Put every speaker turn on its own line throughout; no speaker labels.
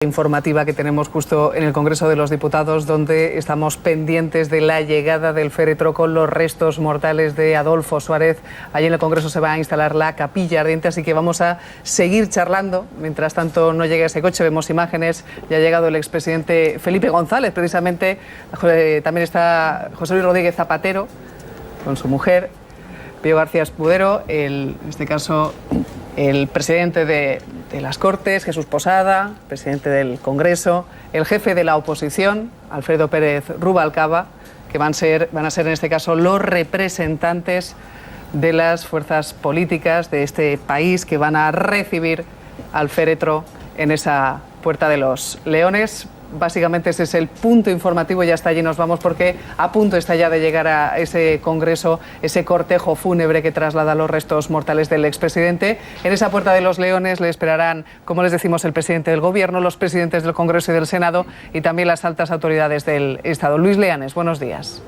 Informativa que tenemos justo en el Congreso de los Diputados, donde estamos pendientes de la llegada del féretro con los restos mortales de Adolfo Suárez. Allí en el Congreso se va a instalar la capilla ardiente, así que vamos a seguir charlando. Mientras tanto no llega ese coche, vemos imágenes. Ya ha llegado el expresidente Felipe González, precisamente. También está José Luis Rodríguez Zapatero con su mujer, Pío García Escudero, en este caso el presidente de las Cortes, Jesús Posada, presidente del Congreso, el jefe de la oposición, Alfredo Pérez Rubalcaba, que van a ser en este caso los representantes de las fuerzas políticas de este país que van a recibir al féretro en esa Puerta de los Leones. Básicamente ese es el punto informativo, ya hasta allí nos vamos porque a punto está ya de llegar a ese congreso, ese cortejo fúnebre que traslada los restos mortales del expresidente. En esa Puerta de los Leones le esperarán, como les decimos, el presidente del Gobierno, los presidentes del Congreso y del Senado y también las altas autoridades del Estado. Luis Leanes, buenos días.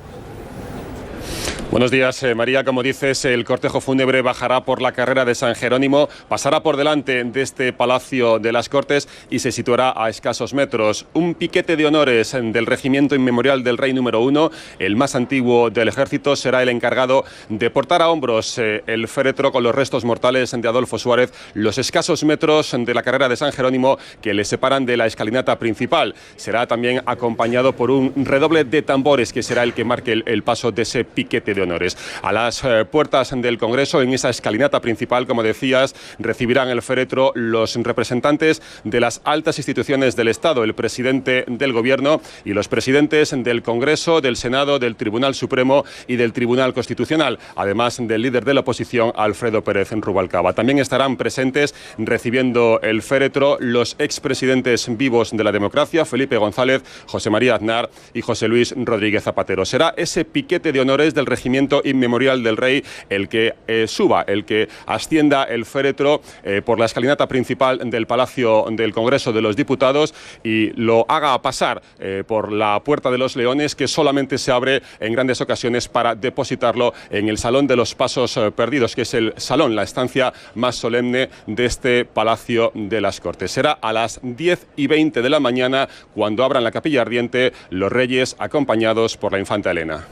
Buenos días, María. Como dices, el cortejo fúnebre bajará por la carrera de San Jerónimo, pasará por delante de este Palacio de las Cortes y se situará a escasos metros. Un piquete de honores del Regimiento Inmemorial del Rey número 1, el más antiguo del Ejército, será el encargado de portar a hombros el féretro con los restos mortales de Adolfo Suárez, los escasos metros de la carrera de San Jerónimo que le separan de la escalinata principal. Será también acompañado por un redoble de tambores que será el que marque el paso de ese piquete de honores. A las puertas del Congreso, en esa escalinata principal, como decías, recibirán el féretro los representantes de las altas instituciones del Estado, el presidente del Gobierno y los presidentes del Congreso, del Senado, del Tribunal Supremo y del Tribunal Constitucional, además del líder de la oposición, Alfredo Pérez Rubalcaba. También estarán presentes recibiendo el féretro los expresidentes vivos de la democracia, Felipe González, José María Aznar y José Luis Rodríguez Zapatero. Será ese piquete de honores del Regimiento Inmemorial del Rey el que suba, el que ascienda el féretro por la escalinata principal del Palacio del Congreso de los Diputados y lo haga pasar por la Puerta de los Leones, que solamente se abre en grandes ocasiones para depositarlo en el Salón de los Pasos Perdidos, que es el salón, la estancia más solemne de este Palacio de las Cortes. Será a las 10:20 de la mañana cuando abran la capilla ardiente los reyes acompañados por la infanta Elena.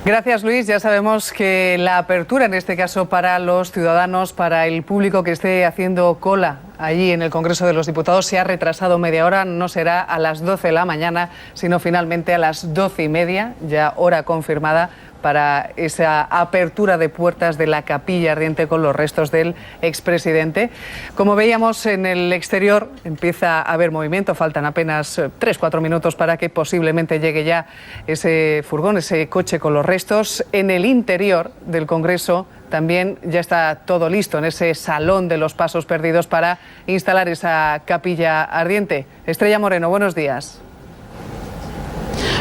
Gracias, Luis. Ya sabemos que la apertura, en este caso para los ciudadanos, para el público que esté haciendo cola allí en el Congreso de los Diputados, se ha retrasado media hora. No será a las 12 de la mañana, sino finalmente a las 12:30, ya hora confirmada, para esa apertura de puertas de la capilla ardiente con los restos del expresidente. Como veíamos en el exterior, empieza a haber movimiento, faltan apenas 3-4 minutos para que posiblemente llegue ya ese furgón, ese coche con los restos. En el interior del Congreso también ya está todo listo en ese Salón de los Pasos Perdidos para instalar esa capilla ardiente. Estrella Moreno, buenos días.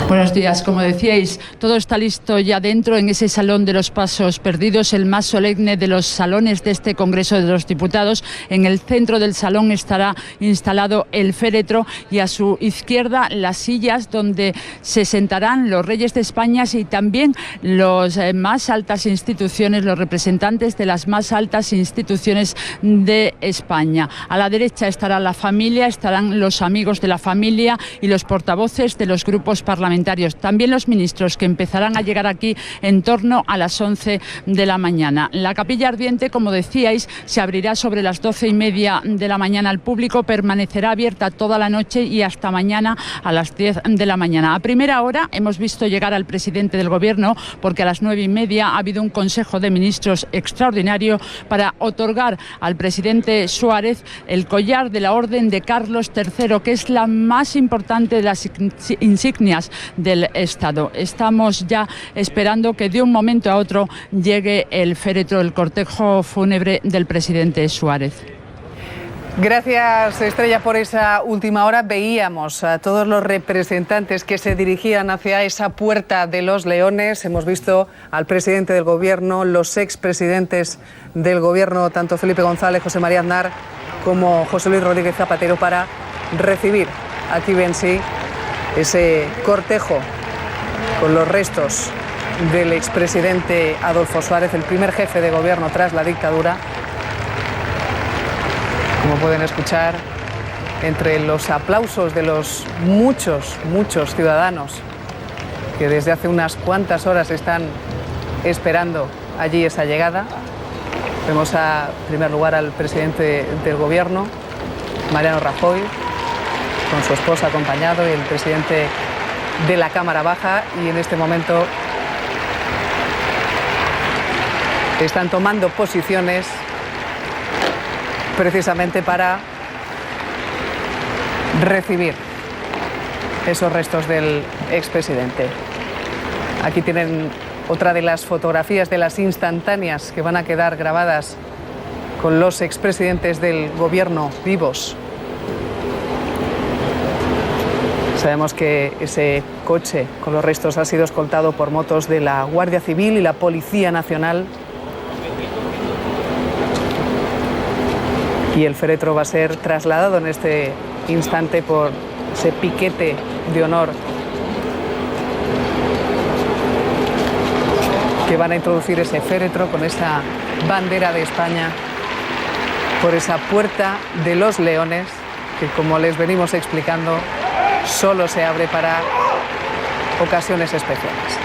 Buenos días. Como decíais, todo está listo ya dentro en ese Salón de los Pasos Perdidos, el más solemne de los salones de este Congreso de los Diputados. En el centro del salón estará instalado el féretro y a su izquierda las sillas donde se sentarán los reyes de España y también los más altas instituciones, los representantes de las más altas instituciones de España. A la derecha estará la familia, estarán los amigos de la familia y los portavoces de los grupos parlamentarios. También los ministros, que empezarán a llegar aquí en torno a las 11 de la mañana. La capilla ardiente, como decíais, se abrirá sobre las 12:30 de la mañana al público, permanecerá abierta toda la noche y hasta mañana a las 10 de la mañana. A primera hora hemos visto llegar al presidente del Gobierno porque a las 9:30 ha habido un Consejo de Ministros extraordinario para otorgar al presidente Suárez el collar de la Orden de Carlos III, que es la más importante de las insignias del Estado. Estamos ya esperando que de un momento a otro llegue el féretro, el cortejo fúnebre del presidente Suárez.
Gracias, Estrella, por esa última hora. Veíamos a todos los representantes que se dirigían hacia esa Puerta de los Leones. Hemos visto al presidente del Gobierno, los expresidentes del Gobierno, tanto Felipe González, José María Aznar como José Luis Rodríguez Zapatero, para recibir aquí en sí ese cortejo con los restos del expresidente Adolfo Suárez, el primer jefe de gobierno tras la dictadura. Como pueden escuchar, entre los aplausos de los muchos ciudadanos que desde hace unas cuantas horas están esperando allí esa llegada. Vemos en primer lugar al presidente del Gobierno, Mariano Rajoy, con su esposa acompañado, y el presidente de la Cámara Baja, y en este momento están tomando posiciones precisamente para recibir esos restos del expresidente. Aquí tienen otra de las fotografías de las instantáneas que van a quedar grabadas con los expresidentes del Gobierno vivos. Sabemos que ese coche con los restos ha sido escoltado por motos de la Guardia Civil y la Policía Nacional. Y el féretro va a ser trasladado en este instante por ese piquete de honor que van a introducir ese féretro con esa bandera de España por esa Puerta de los Leones, que, como les venimos explicando, solo se abre para ocasiones especiales.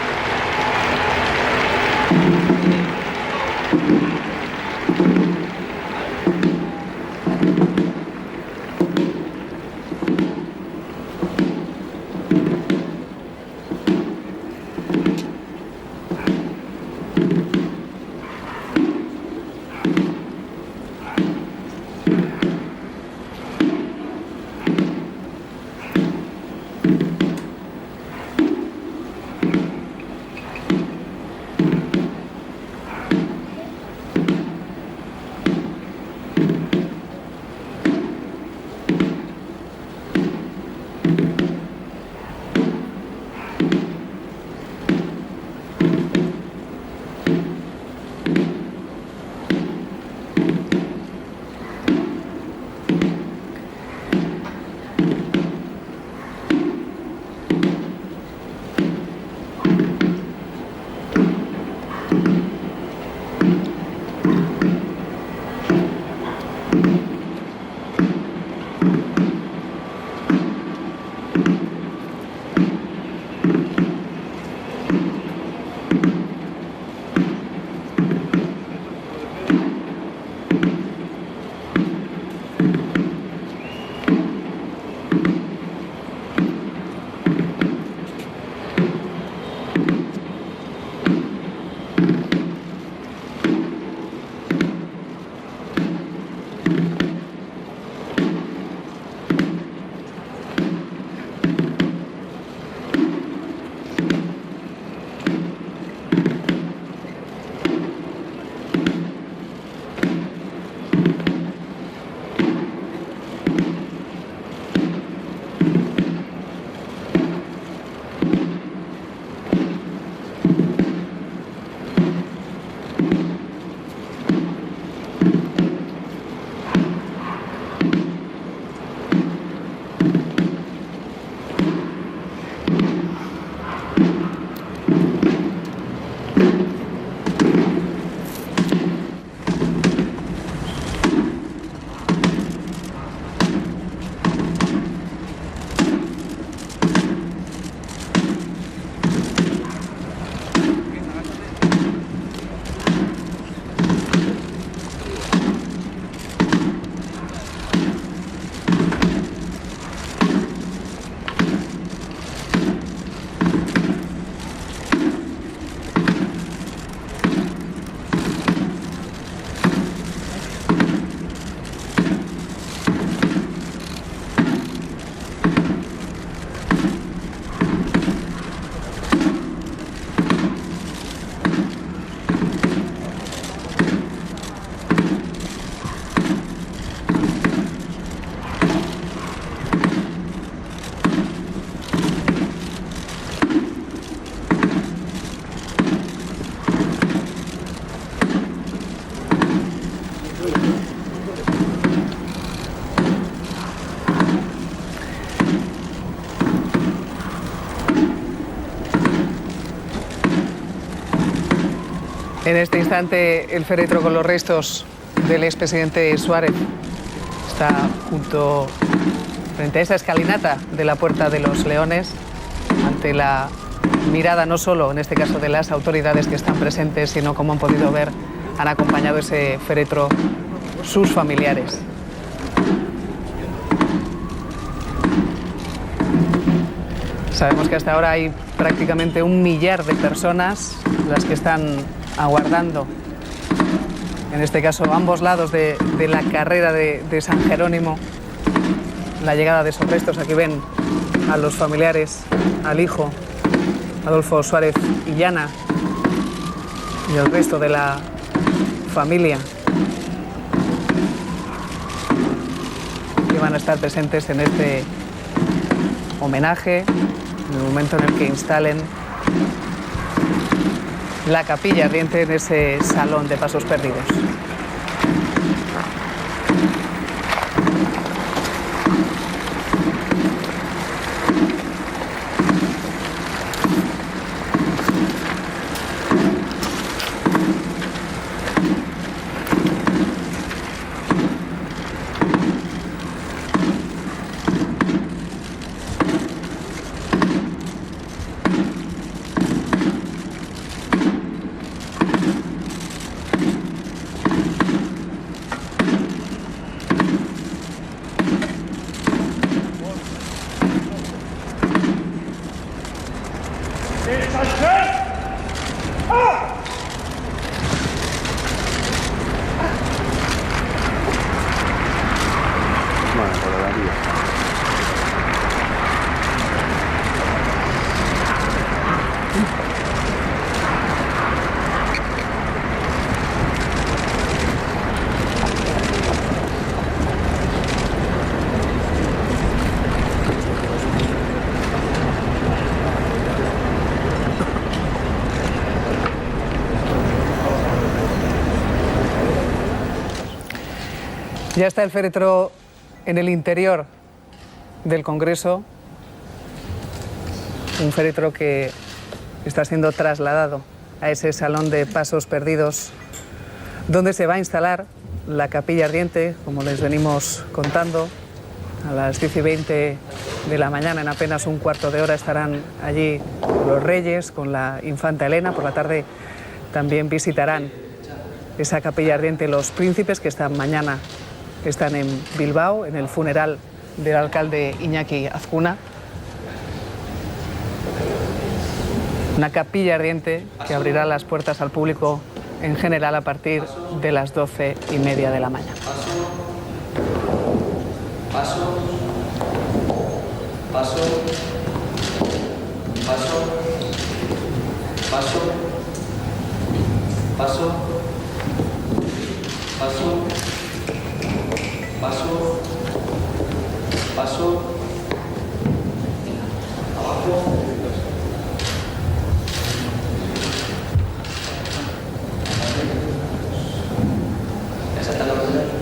En este instante, el féretro con los restos del expresidente Suárez está junto frente a esa escalinata de la Puerta de los Leones, ante la mirada no solo, en este caso, de las autoridades que están presentes, sino, como han podido ver, han acompañado ese féretro sus familiares. Sabemos que hasta ahora hay prácticamente 1 millar de personas las que están aguardando, en este caso a ambos lados de la carrera de San Jerónimo, la llegada de esos restos. Aquí ven a los familiares, al hijo, Adolfo Suárez Illana, y el resto de la familia que van a estar presentes en este homenaje, en el momento en el que instalen la capilla ardiente en ese salón de pasos perdidos. Ya está el féretro en el interior del Congreso, un féretro que está siendo trasladado a ese salón de pasos perdidos, donde se va a instalar la capilla ardiente, como les venimos contando. A las 10:20 de la mañana, en apenas un cuarto de hora, estarán allí los reyes con la infanta Elena. Por la tarde también visitarán esa capilla ardiente los príncipes, que esta mañana están en Bilbao, en el funeral del alcalde Iñaki Azcuna. Una capilla ardiente que abrirá las puertas al público en general a partir de las 12:30 de la mañana.
Paso, paso, paso, paso, paso, paso, paso, paso, abajo. ¿Esa está la orden?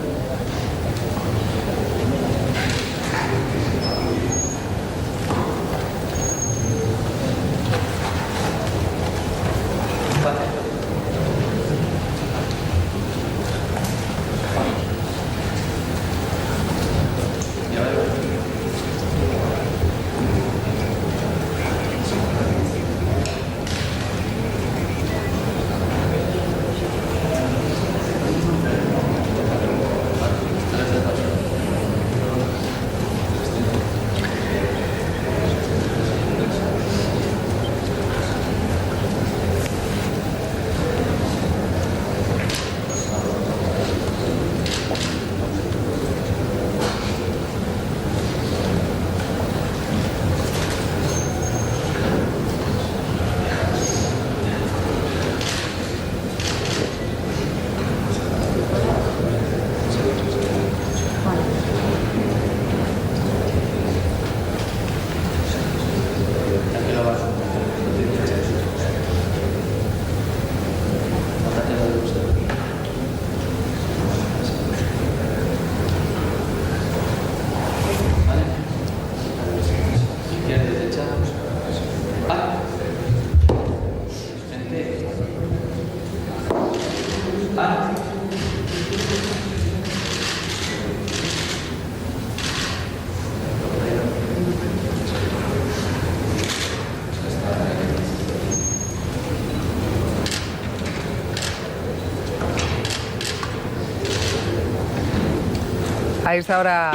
A esta hora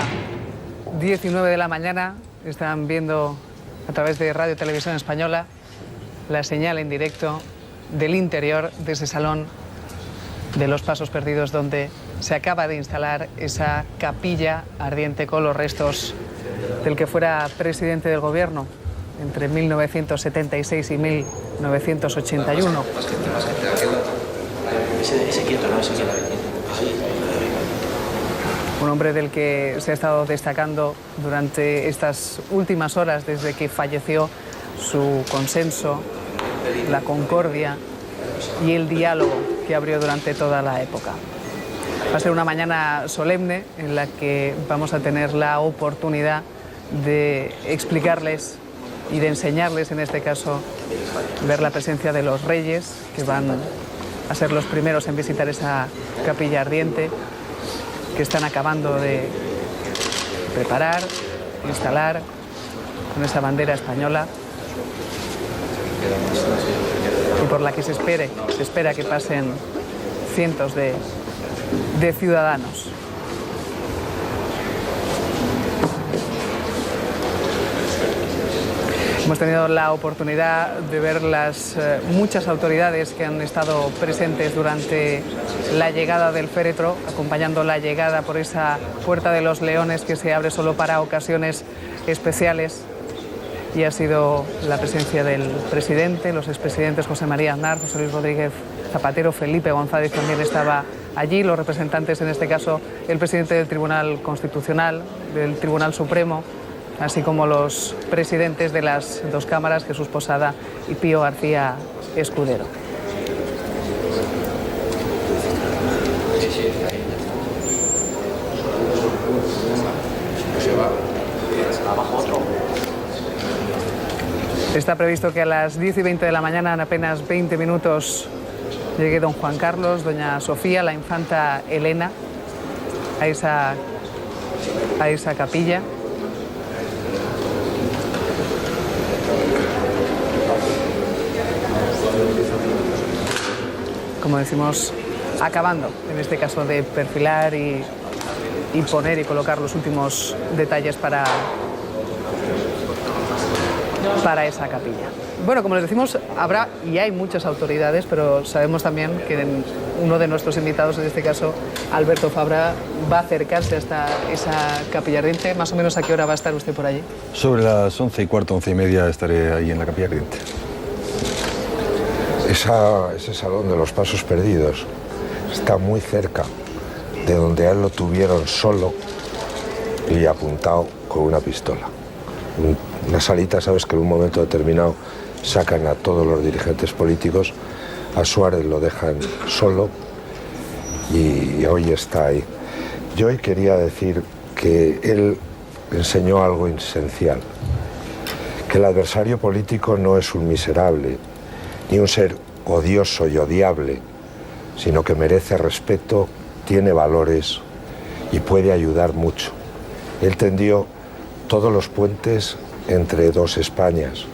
19 de la mañana están viendo a través de Radio Televisión Española la señal en directo del interior de ese salón de los Pasos Perdidos, donde se acaba de instalar esa capilla ardiente con los restos del que fuera presidente del gobierno entre 1976 y 1981.
Ese quieto, no, ese quieto.
Un hombre del que se ha estado destacando durante estas últimas horas desde que falleció su consenso, la concordia y el diálogo que abrió durante toda la época. Va a ser una mañana solemne en la que vamos a tener la oportunidad de explicarles y de enseñarles, en este caso, ver la presencia de los reyes, que van a ser los primeros en visitar esa capilla ardiente, que están acabando de preparar, instalar con esa bandera española y por la que se espera que pasen cientos de ciudadanos. Hemos tenido la oportunidad de ver las muchas autoridades que han estado presentes durante la llegada del féretro, acompañando la llegada por esa Puerta de los Leones que se abre solo para ocasiones especiales. Y ha sido la presencia del presidente, los expresidentes José María Aznar, José Luis Rodríguez Zapatero, Felipe González también estaba allí, los representantes, en este caso el presidente del Tribunal Constitucional, del Tribunal Supremo, así como los presidentes de las dos cámaras, Jesús Posada y Pío García Escudero. Está previsto que a las 10 y 20 de la mañana, en apenas 20 minutos, llegue don Juan Carlos, doña Sofía, la infanta Elena, a esa capilla. Como decimos, acabando, en este caso, de perfilar y poner y colocar los últimos detalles para esa capilla. Bueno, como les decimos, habrá y hay muchas autoridades, pero sabemos también que uno de nuestros invitados, en este caso, Alberto Fabra, va a acercarse hasta esa capilla ardiente. ¿Más o menos a qué hora va a estar usted por allí?
Sobre las 11:15, 11:30 estaré ahí en la capilla ardiente.
Ese salón de los Pasos Perdidos está muy cerca de donde a él lo tuvieron solo y apuntado con una pistola. Una salita, sabes que en un momento determinado sacan a todos los dirigentes políticos, a Suárez lo dejan solo y hoy está ahí. Yo hoy quería decir que él enseñó algo esencial, que el adversario político no es un miserable, ni un ser odioso y odiable, sino que merece respeto, tiene valores y puede ayudar mucho. Él tendió todos los puentes entre dos Españas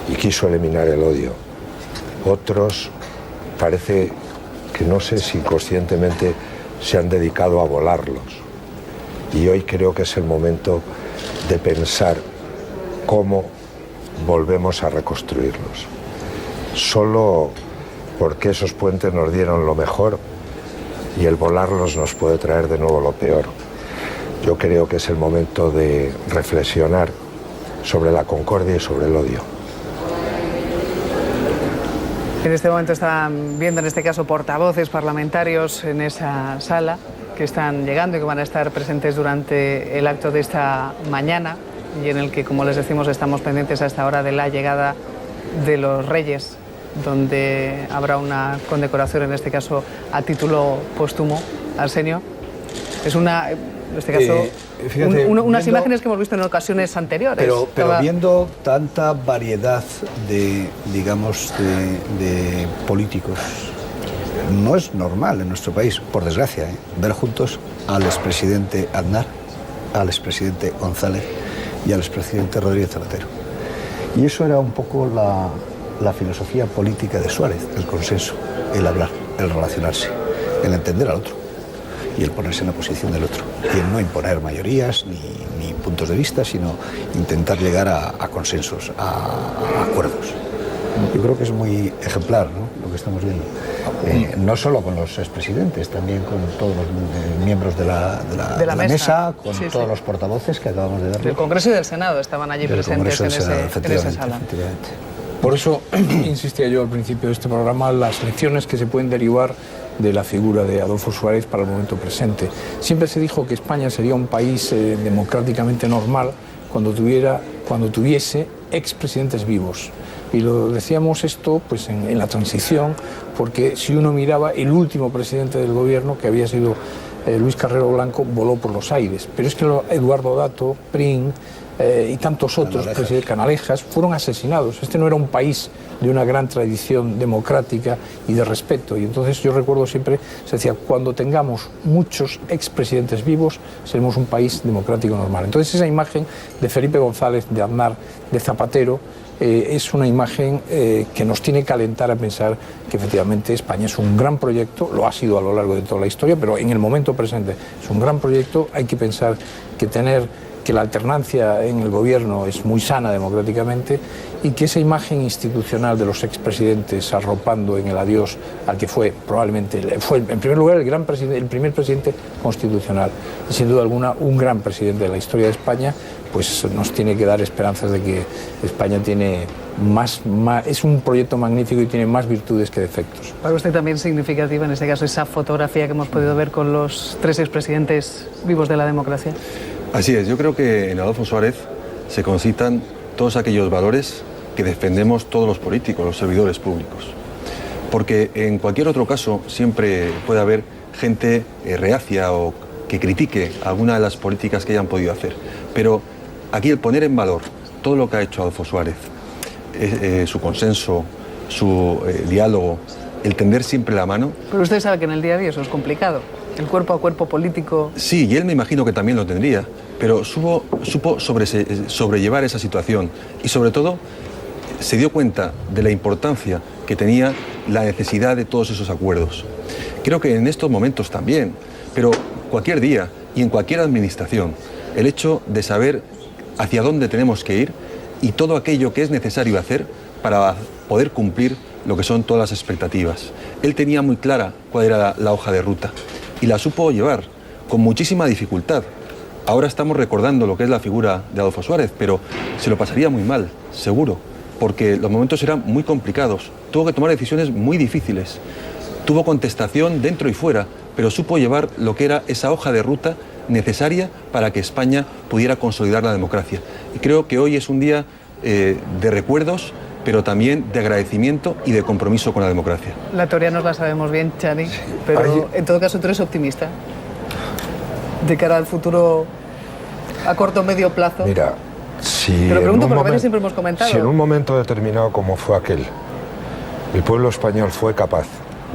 y quiso eliminar el odio. Otros parece que, no sé si inconscientemente, se han dedicado a volarlos. Y hoy creo que es el momento de pensar cómo volvemos a reconstruirlos. Solo porque esos puentes nos dieron lo mejor y el volarlos nos puede traer de nuevo lo peor. Yo creo que es el momento de reflexionar sobre la concordia y sobre el odio.
En este momento están viendo, en este caso, portavoces parlamentarios en esa sala que están llegando y que van a estar presentes durante el acto de esta mañana y en el que, como les decimos, estamos pendientes a esta hora de la llegada de los Reyes, donde habrá una condecoración, en este caso a título póstumo. Arsenio, es una, en este caso,
fíjate,
unas imágenes que hemos visto en ocasiones anteriores.
Pero viendo tanta variedad de, digamos, de políticos, no es normal en nuestro país, por desgracia, ver juntos al expresidente Aznar, al expresidente González y al expresidente Rodríguez Zapatero. Y eso era un poco la filosofía política de Suárez, el consenso, el hablar, el relacionarse, el entender al otro. y el ponerse en la posición del otro. Y el no imponer mayorías ni puntos de vista, sino intentar llegar a consensos, a acuerdos. Yo creo que es muy ejemplar, ¿no?, lo que estamos viendo. No solo con los expresidentes, también con todos los miembros de la mesa, con todos los portavoces que acabamos de dar.
Del Congreso y del Senado estaban allí presentes en esa sala.
Por eso insistía yo al principio de este programa las lecciones que se pueden derivar de la figura de Adolfo Suárez para el momento presente. Siempre se dijo que España sería un país democráticamente normal cuando tuviese expresidentes vivos. Y lo decíamos esto pues en la transición, porque si uno miraba el último presidente del gobierno, que había sido Luis Carrero Blanco, voló por los aires. Pero es que Eduardo Dato, Prim y tantos otros, Canalejas, fueron asesinados. Este no era un país de una gran tradición democrática y de respeto. Y entonces yo recuerdo siempre, se decía, cuando tengamos muchos expresidentes vivos, seremos un país democrático normal. Entonces esa imagen de Felipe González, de Aznar, de Zapatero, es una imagen que nos tiene que alentar a pensar que efectivamente España es un gran proyecto, lo ha sido a lo largo de toda la historia, pero en el momento presente es un gran proyecto. Hay que pensar que la alternancia en el gobierno es muy sana democráticamente y que esa imagen institucional de los expresidentes arropando en el adiós al que fue en primer lugar el primer presidente constitucional y sin duda alguna un gran presidente de la historia de España, pues nos tiene que dar esperanzas de que España tiene es un proyecto magnífico y tiene más virtudes que defectos.
Para usted también significativa en este caso esa fotografía que hemos podido ver con los 3 expresidentes vivos de la democracia.
Así es, yo creo que en Adolfo Suárez se concitan todos aquellos valores que defendemos todos los políticos, los servidores públicos. Porque en cualquier otro caso siempre puede haber gente reacia o que critique alguna de las políticas que hayan podido hacer. Pero aquí el poner en valor todo lo que ha hecho Adolfo Suárez, su consenso, su diálogo, el tender siempre la mano...
Pero usted sabe que en el día a día eso es complicado. El cuerpo a cuerpo político...
Sí, y él me imagino que también lo tendría, pero supo sobrellevar esa situación y sobre todo se dio cuenta de la importancia que tenía la necesidad de todos esos acuerdos. Creo que en estos momentos también, pero cualquier día y en cualquier administración, el hecho de saber hacia dónde tenemos que ir y todo aquello que es necesario hacer para poder cumplir lo que son todas las expectativas. Él tenía muy clara cuál era la hoja de ruta y la supo llevar con muchísima dificultad. Ahora estamos recordando lo que es la figura de Adolfo Suárez, pero se lo pasaría muy mal, seguro, porque los momentos eran muy complicados. Tuvo que tomar decisiones muy difíciles. Tuvo contestación dentro y fuera, pero supo llevar lo que era esa hoja de ruta necesaria para que España pudiera consolidar la democracia. Y creo que hoy es un día de recuerdos, pero también de agradecimiento y de compromiso con la democracia.
La teoría nos la sabemos bien, Chani, pero en todo caso tú eres optimista de cara al futuro a corto o medio plazo.
Mira, si
te lo pregunto porque siempre hemos comentado.
Si en un momento determinado como fue aquel, el pueblo español fue capaz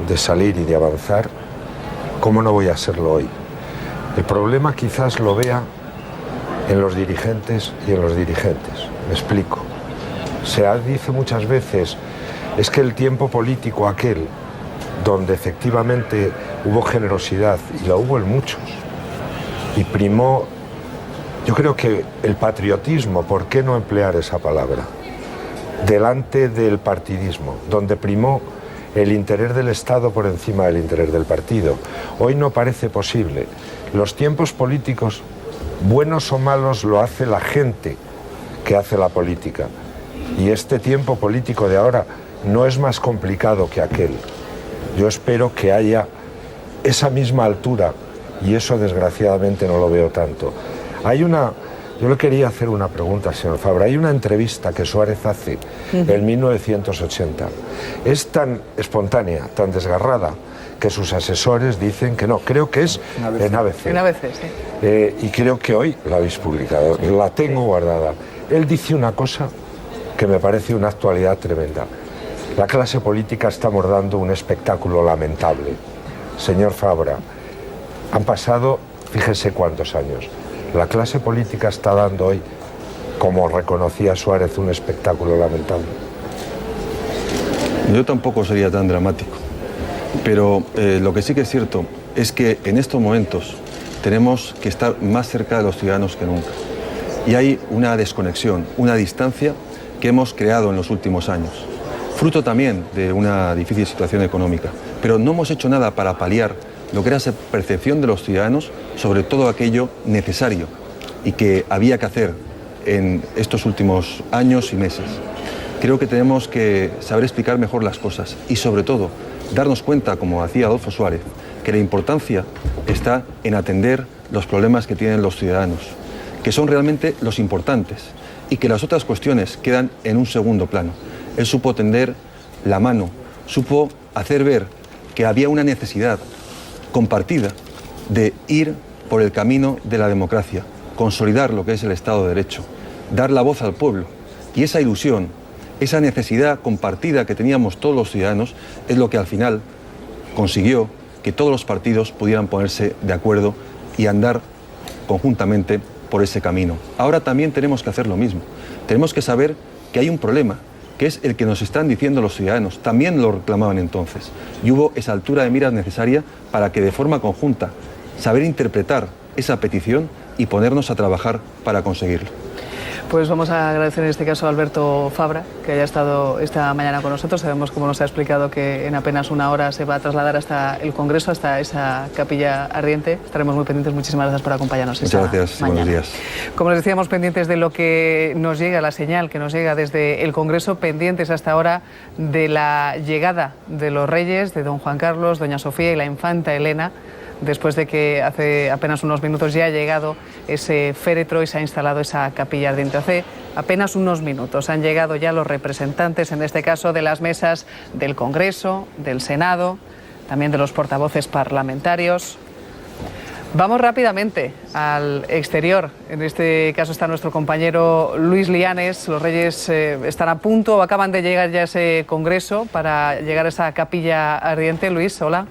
de salir y de avanzar, ¿cómo no voy a serlo hoy? El problema quizás lo vea en los dirigentes y en los dirigentes. Me explico. Se dice muchas veces, es que el tiempo político aquel, donde efectivamente hubo generosidad, y la hubo en muchos, y primó, yo creo que el patriotismo, ¿por qué no emplear esa palabra?, delante del partidismo, donde primó el interés del Estado por encima del interés del partido. Hoy no parece posible. Los tiempos políticos, buenos o malos, lo hace la gente que hace la política. Y este tiempo político de ahora no es más complicado que aquel. Yo espero que haya esa misma altura, y eso desgraciadamente no lo veo tanto. Yo le quería hacer una pregunta, señor Fabra. Hay una entrevista que Suárez hace en 1980. Es tan espontánea, tan desgarrada, que sus asesores dicen que no. Creo que es en ABC.
En ABC, sí.
Y creo que hoy la habéis publicado. La tengo guardada. Él dice una cosa que me parece una actualidad tremenda. La clase política estamos dando un espectáculo lamentable. Señor Fabra, han pasado, fíjese cuántos años. La clase política está dando hoy, como reconocía Suárez, un espectáculo lamentable.
Yo tampoco sería tan dramático, pero lo que sí que es cierto es que en estos momentos tenemos que estar más cerca de los ciudadanos que nunca. Y hay una desconexión, una distancia que hemos creado en los últimos años, fruto también de una difícil situación económica. Pero no hemos hecho nada para paliar lo que era esa percepción de los ciudadanos sobre todo aquello necesario y que había que hacer en estos últimos años y meses. Creo que tenemos que saber explicar mejor las cosas y sobre todo darnos cuenta, como hacía Adolfo Suárez, que la importancia está en atender los problemas que tienen los ciudadanos, que son realmente los importantes y que las otras cuestiones quedan en un segundo plano. Él supo tender la mano, supo hacer ver que había una necesidad compartida de ir por el camino de la democracia, consolidar lo que es el Estado de Derecho, dar la voz al pueblo. Y esa ilusión, esa necesidad compartida que teníamos todos los ciudadanos es lo que al final consiguió que todos los partidos pudieran ponerse de acuerdo y andar conjuntamente por ese camino. Ahora también tenemos que hacer lo mismo. Tenemos que saber que hay un problema, que es el que nos están diciendo los ciudadanos. También lo reclamaban entonces. Y hubo esa altura de miras necesaria para que de forma conjunta saber interpretar esa petición y ponernos a trabajar para conseguirlo.
Pues vamos a agradecer en este caso a Alberto Fabra, que haya estado esta mañana con nosotros. Sabemos, como nos ha explicado, que en apenas una hora se va a trasladar hasta el Congreso, hasta esa capilla ardiente. Estaremos muy pendientes. Muchísimas gracias por acompañarnos esta mañana.
Muchas gracias. Buenos días.
Como les decíamos, pendientes de lo que nos llega, la señal que nos llega desde el Congreso, pendientes hasta ahora de la llegada de los reyes, de don Juan Carlos, doña Sofía y la infanta Elena, después de que hace apenas unos minutos ya ha llegado ese féretro y se ha instalado esa capilla ardiente. Hace apenas unos minutos han llegado ya los representantes, en este caso de las mesas del Congreso, del Senado, también de los portavoces parlamentarios. Vamos rápidamente al exterior. En este caso está nuestro compañero Luis Lianes. Los reyes están a punto, acaban de llegar ya a ese Congreso para llegar a esa capilla ardiente. Luis, hola.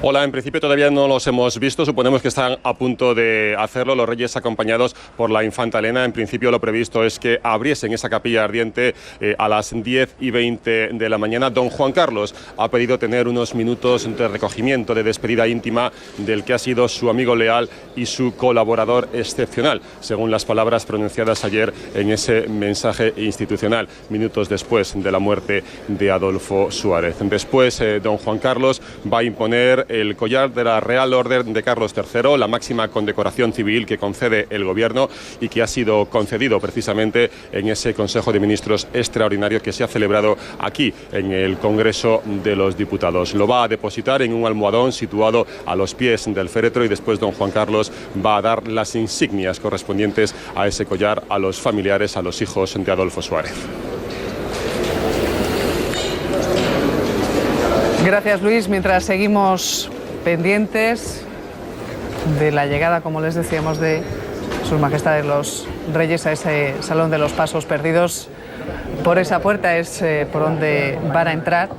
Hola, en principio todavía no los hemos visto, suponemos que están a punto de hacerlo, los reyes acompañados por la infanta Elena. En principio lo previsto es que abriesen esa capilla ardiente a las 10:20 de la mañana. Don Juan Carlos ha pedido tener unos minutos de recogimiento, de despedida íntima del que ha sido su amigo leal y su colaborador excepcional, según las palabras pronunciadas ayer en ese mensaje institucional, minutos después de la muerte de Adolfo Suárez. Después, don Juan Carlos va a imponer el collar de la Real Orden de Carlos III, la máxima condecoración civil que concede el Gobierno y que ha sido concedido precisamente en ese Consejo de Ministros extraordinario que se ha celebrado aquí en el Congreso de los Diputados. Lo va a depositar en un almohadón situado a los pies del féretro y después don Juan Carlos va a dar las insignias correspondientes a ese collar a los familiares, a los hijos de Adolfo Suárez.
Gracias, Luis. Mientras seguimos pendientes de la llegada, como les decíamos, de sus majestades los reyes a ese Salón de los Pasos Perdidos, por esa puerta es por donde van a entrar.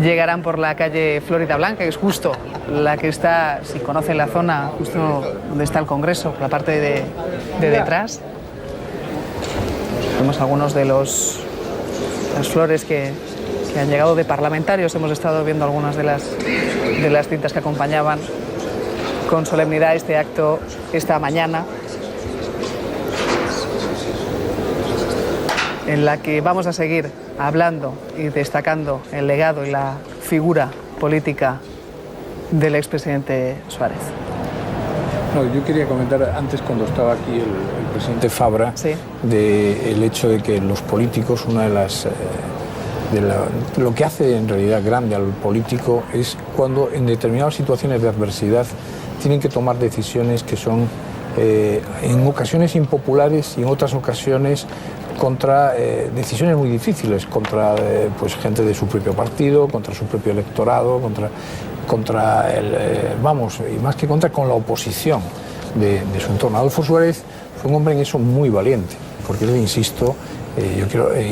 Llegarán por la calle Florida Blanca, que es justo la que está, si conocen la zona, justo donde está el Congreso, la parte de detrás. Vemos algunos de las flores que han llegado de parlamentarios. Hemos estado viendo algunas de las cintas que acompañaban con solemnidad este acto esta mañana, en la que vamos a seguir hablando y destacando el legado y la figura política del expresidente Suárez.
No, yo quería comentar antes, cuando estaba aquí el presidente Fabra,
sí,
del hecho de que los políticos, una de las lo que hace en realidad grande al político es cuando en determinadas situaciones de adversidad tienen que tomar decisiones que son en ocasiones impopulares y en otras ocasiones contra decisiones muy difíciles, contra pues gente de su propio partido, contra su propio electorado, contra y más que contra, con la oposición de su entorno. Adolfo Suárez fue un hombre en eso muy valiente, porque él, insisto,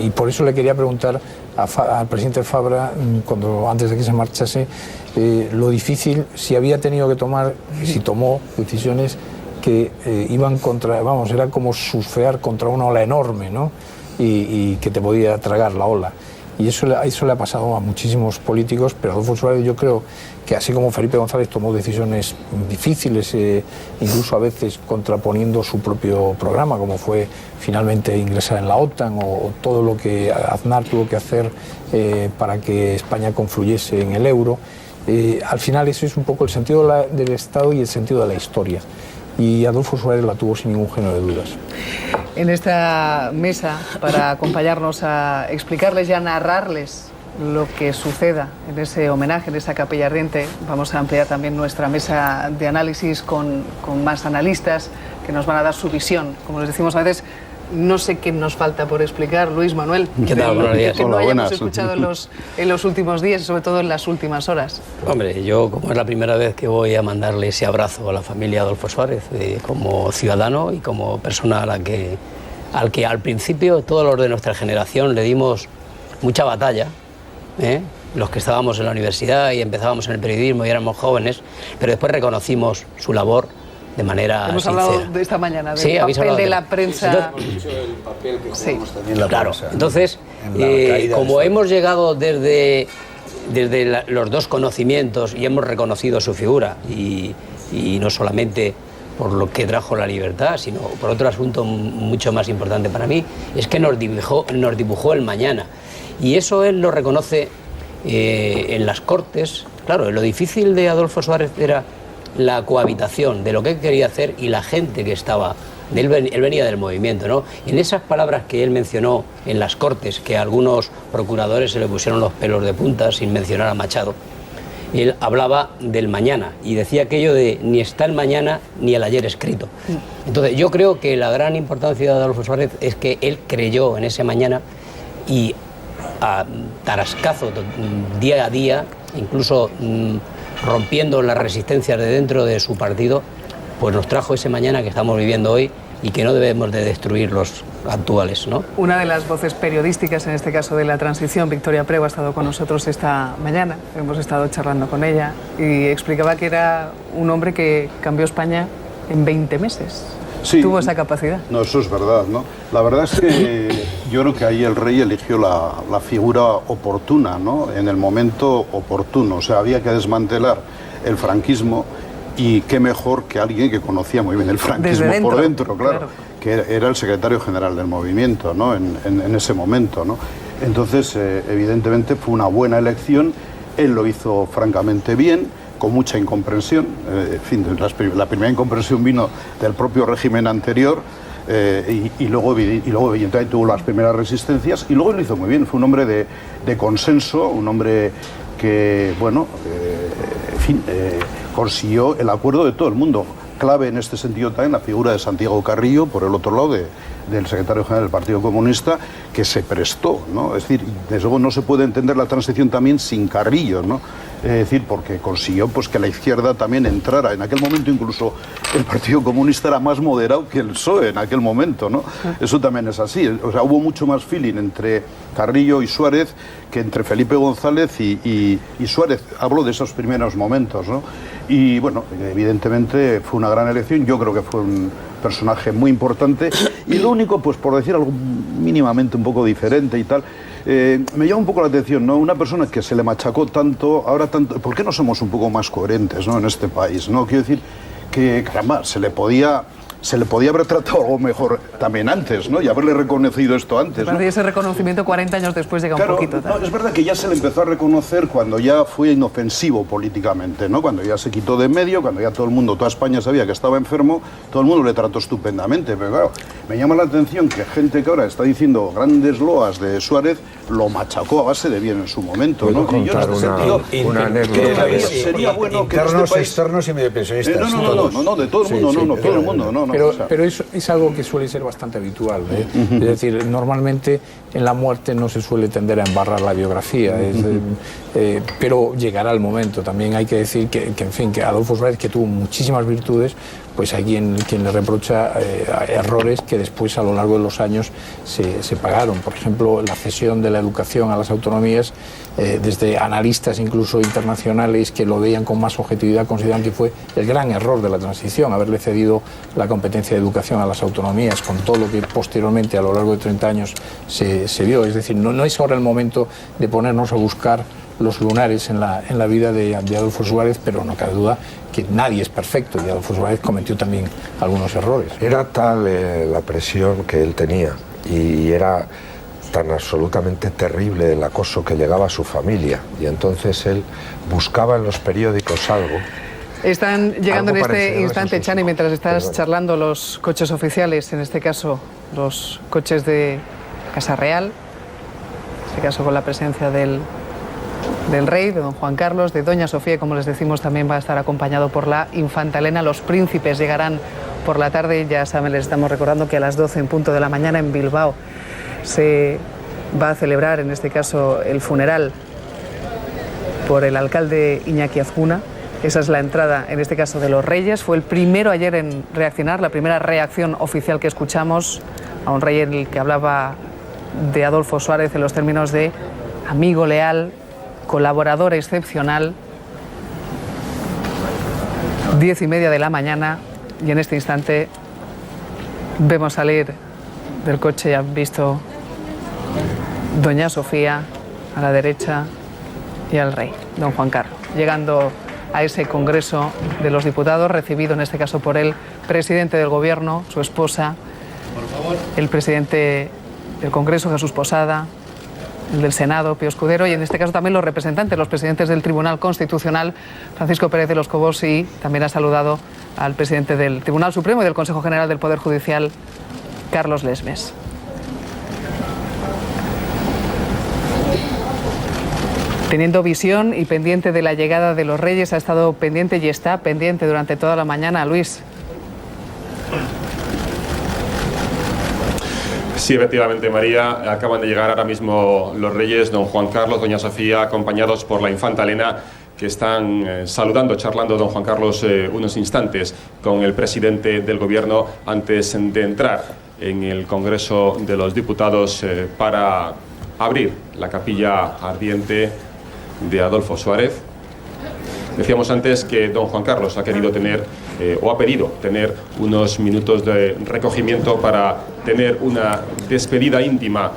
y por eso le quería preguntar al presidente Fabra, antes de que se marchase, lo difícil, si había tenido que tomar, si tomó decisiones que iban contra, era como surfear contra una ola enorme, ¿no? Y que te podía tragar la ola. Y eso le ha pasado a muchísimos políticos, pero Adolfo Suárez, yo creo que así como Felipe González tomó decisiones difíciles, incluso a veces contraponiendo su propio programa, como fue finalmente ingresar en la OTAN o todo lo que Aznar tuvo que hacer para que España confluyese en el euro, al final eso es un poco el sentido del Estado y el sentido de la historia. Y Adolfo Suárez la tuvo sin ningún género de dudas.
En esta mesa, para acompañarnos a explicarles y a narrarles lo que suceda en ese homenaje, en esa capilla ardiente, vamos a ampliar también nuestra mesa de análisis con más analistas que nos van a dar su visión. Como les decimos a veces, no sé qué nos falta por explicar, Luis Manuel.
¿Qué tal? Buenos días.
Que no hayamos escuchado en los últimos días y sobre todo en las últimas horas.
Hombre, yo como es la primera vez que voy a mandarle ese abrazo a la familia Adolfo Suárez, como ciudadano y como persona al que al principio todos los de nuestra generación le dimos mucha batalla, los que estábamos en la universidad y empezábamos en el periodismo y éramos jóvenes, pero después reconocimos su labor de manera
Hemos
sincera.
Hablado de esta mañana, del
sí,
papel de la prensa.
Sí, claro. Entonces, como hemos llegado desde los dos conocimientos y hemos reconocido su figura, y no solamente por lo que trajo la libertad, sino por otro asunto mucho más importante para mí, es que nos dibujó el mañana. Y eso él lo reconoce en las Cortes. Claro, lo difícil de Adolfo Suárez era la cohabitación de lo que él quería hacer y la gente que estaba. Él venía del movimiento, ¿no? En esas palabras que él mencionó en las Cortes, que a algunos procuradores se le pusieron los pelos de punta sin mencionar a Machado, él hablaba del mañana y decía aquello de ni está el mañana ni el ayer escrito. Entonces yo creo que la gran importancia de Adolfo Suárez es que él creyó en ese mañana y a tarascazo, día a día, incluso rompiendo las resistencias de dentro de su partido, pues nos trajo ese mañana que estamos viviendo hoy y que no debemos de destruir los actuales, ¿no?
Una de las voces periodísticas, en este caso de la transición, Victoria Prego, ha estado con nosotros esta mañana. Hemos estado charlando con ella y explicaba que era un hombre que cambió España en 20 meses. Sí, tuvo esa capacidad.
No, eso es verdad, ¿no? La verdad es que yo creo que ahí el rey eligió la figura oportuna, ¿no? En el momento oportuno. O sea, había que desmantelar el franquismo y qué mejor que alguien que conocía muy bien el franquismo por dentro, claro, que era el secretario general del movimiento, ¿no? En ese momento, ¿no? Entonces, evidentemente fue una buena elección. Él lo hizo francamente bien, con mucha incomprensión. En fin, la primera incomprensión vino del propio régimen anterior, y luego evidentemente tuvo las primeras resistencias, y luego lo hizo muy bien. Fue un hombre de consenso, un hombre que, bueno, en fin, consiguió el acuerdo de todo el mundo. Clave en este sentido también la figura de Santiago Carrillo, por el otro lado del secretario general del Partido Comunista, que se prestó, ¿no? Es decir, desde luego no se puede entender la transición también sin Carrillo, ¿no? Es decir, porque consiguió pues que la izquierda también entrara. En aquel momento incluso el Partido Comunista era más moderado que el PSOE en aquel momento, ¿no? Eso también es así. O sea, hubo mucho más feeling entre Carrillo y Suárez que entre Felipe González y Suárez. Hablo de esos primeros momentos, ¿no? Y bueno, evidentemente fue una gran elección. Yo creo que fue un personaje muy importante. Y lo único, pues por decir algo mínimamente un poco diferente y tal, me llama un poco la atención, ¿no? Una persona que se le machacó tanto, ahora tanto, ¿por qué no somos un poco más coherentes, ¿no? En este país, ¿no? Quiero decir que, caramba, se le podía haber tratado algo mejor también antes, ¿no? Y haberle reconocido esto antes, ¿no?
Y ese reconocimiento 40 años después llega un poquito tarde.
No, es verdad que ya se le empezó a reconocer cuando ya fue inofensivo políticamente, ¿no? Cuando ya se quitó de en medio, cuando ya todo el mundo, toda España sabía que estaba enfermo, todo el mundo le trató estupendamente. Pero claro, me llama la atención que gente que ahora está diciendo grandes loas de Suárez lo machacó a base de bien en su momento, ¿no?
Y yo en este sentido,
una anécdota. Sería bueno que
internos, externos y medio pensionistas.
No, de todo el mundo, todo el mundo, no.
Pero eso es algo que suele ser bastante habitual, ¿eh? Es decir, normalmente en la muerte no se suele tender a embarrar la biografía, pero llegará el momento. También hay que decir que en fin, que Adolfo Suárez, que tuvo muchísimas virtudes, pues hay quien le reprocha errores que después a lo largo de los años se pagaron. Por ejemplo, la cesión de la educación a las autonomías, desde analistas incluso internacionales que lo veían con más objetividad, consideran que fue el gran error de la transición, haberle cedido la competencia de educación a las autonomías, con todo lo que posteriormente a lo largo de 30 años se vio. Es decir, no es ahora el momento de ponernos a buscar los lunares en la vida de Adolfo Suárez, pero no cabe duda que nadie es perfecto y Adolfo Suárez cometió también algunos errores.
Era tal la presión que él tenía y era tan absolutamente terrible el acoso que llegaba a su familia, y entonces él buscaba en los periódicos algo.
Están llegando en este instante, Chani, mientras estás charlando, los coches oficiales, en este caso los coches de Casa Real, en este caso con la presencia del rey, de don Juan Carlos, de doña Sofía, y como les decimos también va a estar acompañado por la infanta Elena. Los príncipes llegarán por la tarde, ya saben, les estamos recordando que a las 12 en punto de la mañana en Bilbao se va a celebrar, en este caso, el funeral por el alcalde Iñaki Azcuna. Esa es la entrada, en este caso, de los reyes. Fue el primero ayer en reaccionar, la primera reacción oficial que escuchamos a un rey en el que hablaba de Adolfo Suárez en los términos de amigo leal, colaborador excepcional. 10:30 de la mañana, y en este instante vemos salir del coche, ya han visto doña Sofía a la derecha y al rey, don Juan Carlos, llegando a ese Congreso de los Diputados, recibido en este caso por el presidente del Gobierno, su esposa, el presidente del Congreso, Jesús Posada, el del Senado, Pío Escudero, y en este caso también los representantes, los presidentes del Tribunal Constitucional, Francisco Pérez de los Cobos, y también ha saludado al presidente del Tribunal Supremo y del Consejo General del Poder Judicial, Carlos Lesmes. Teniendo visión y pendiente de la llegada de los reyes, ha estado pendiente y está pendiente durante toda la mañana, Luis.
Sí, efectivamente, María, acaban de llegar ahora mismo los reyes, don Juan Carlos, doña Sofía, acompañados por la infanta Elena, que están saludando, charlando, don Juan Carlos, unos instantes con el presidente del Gobierno antes de entrar en el Congreso de los Diputados para abrir la capilla ardiente de Adolfo Suárez. Decíamos antes que don Juan Carlos ha querido tener o ha pedido tener unos minutos de recogimiento para tener una despedida íntima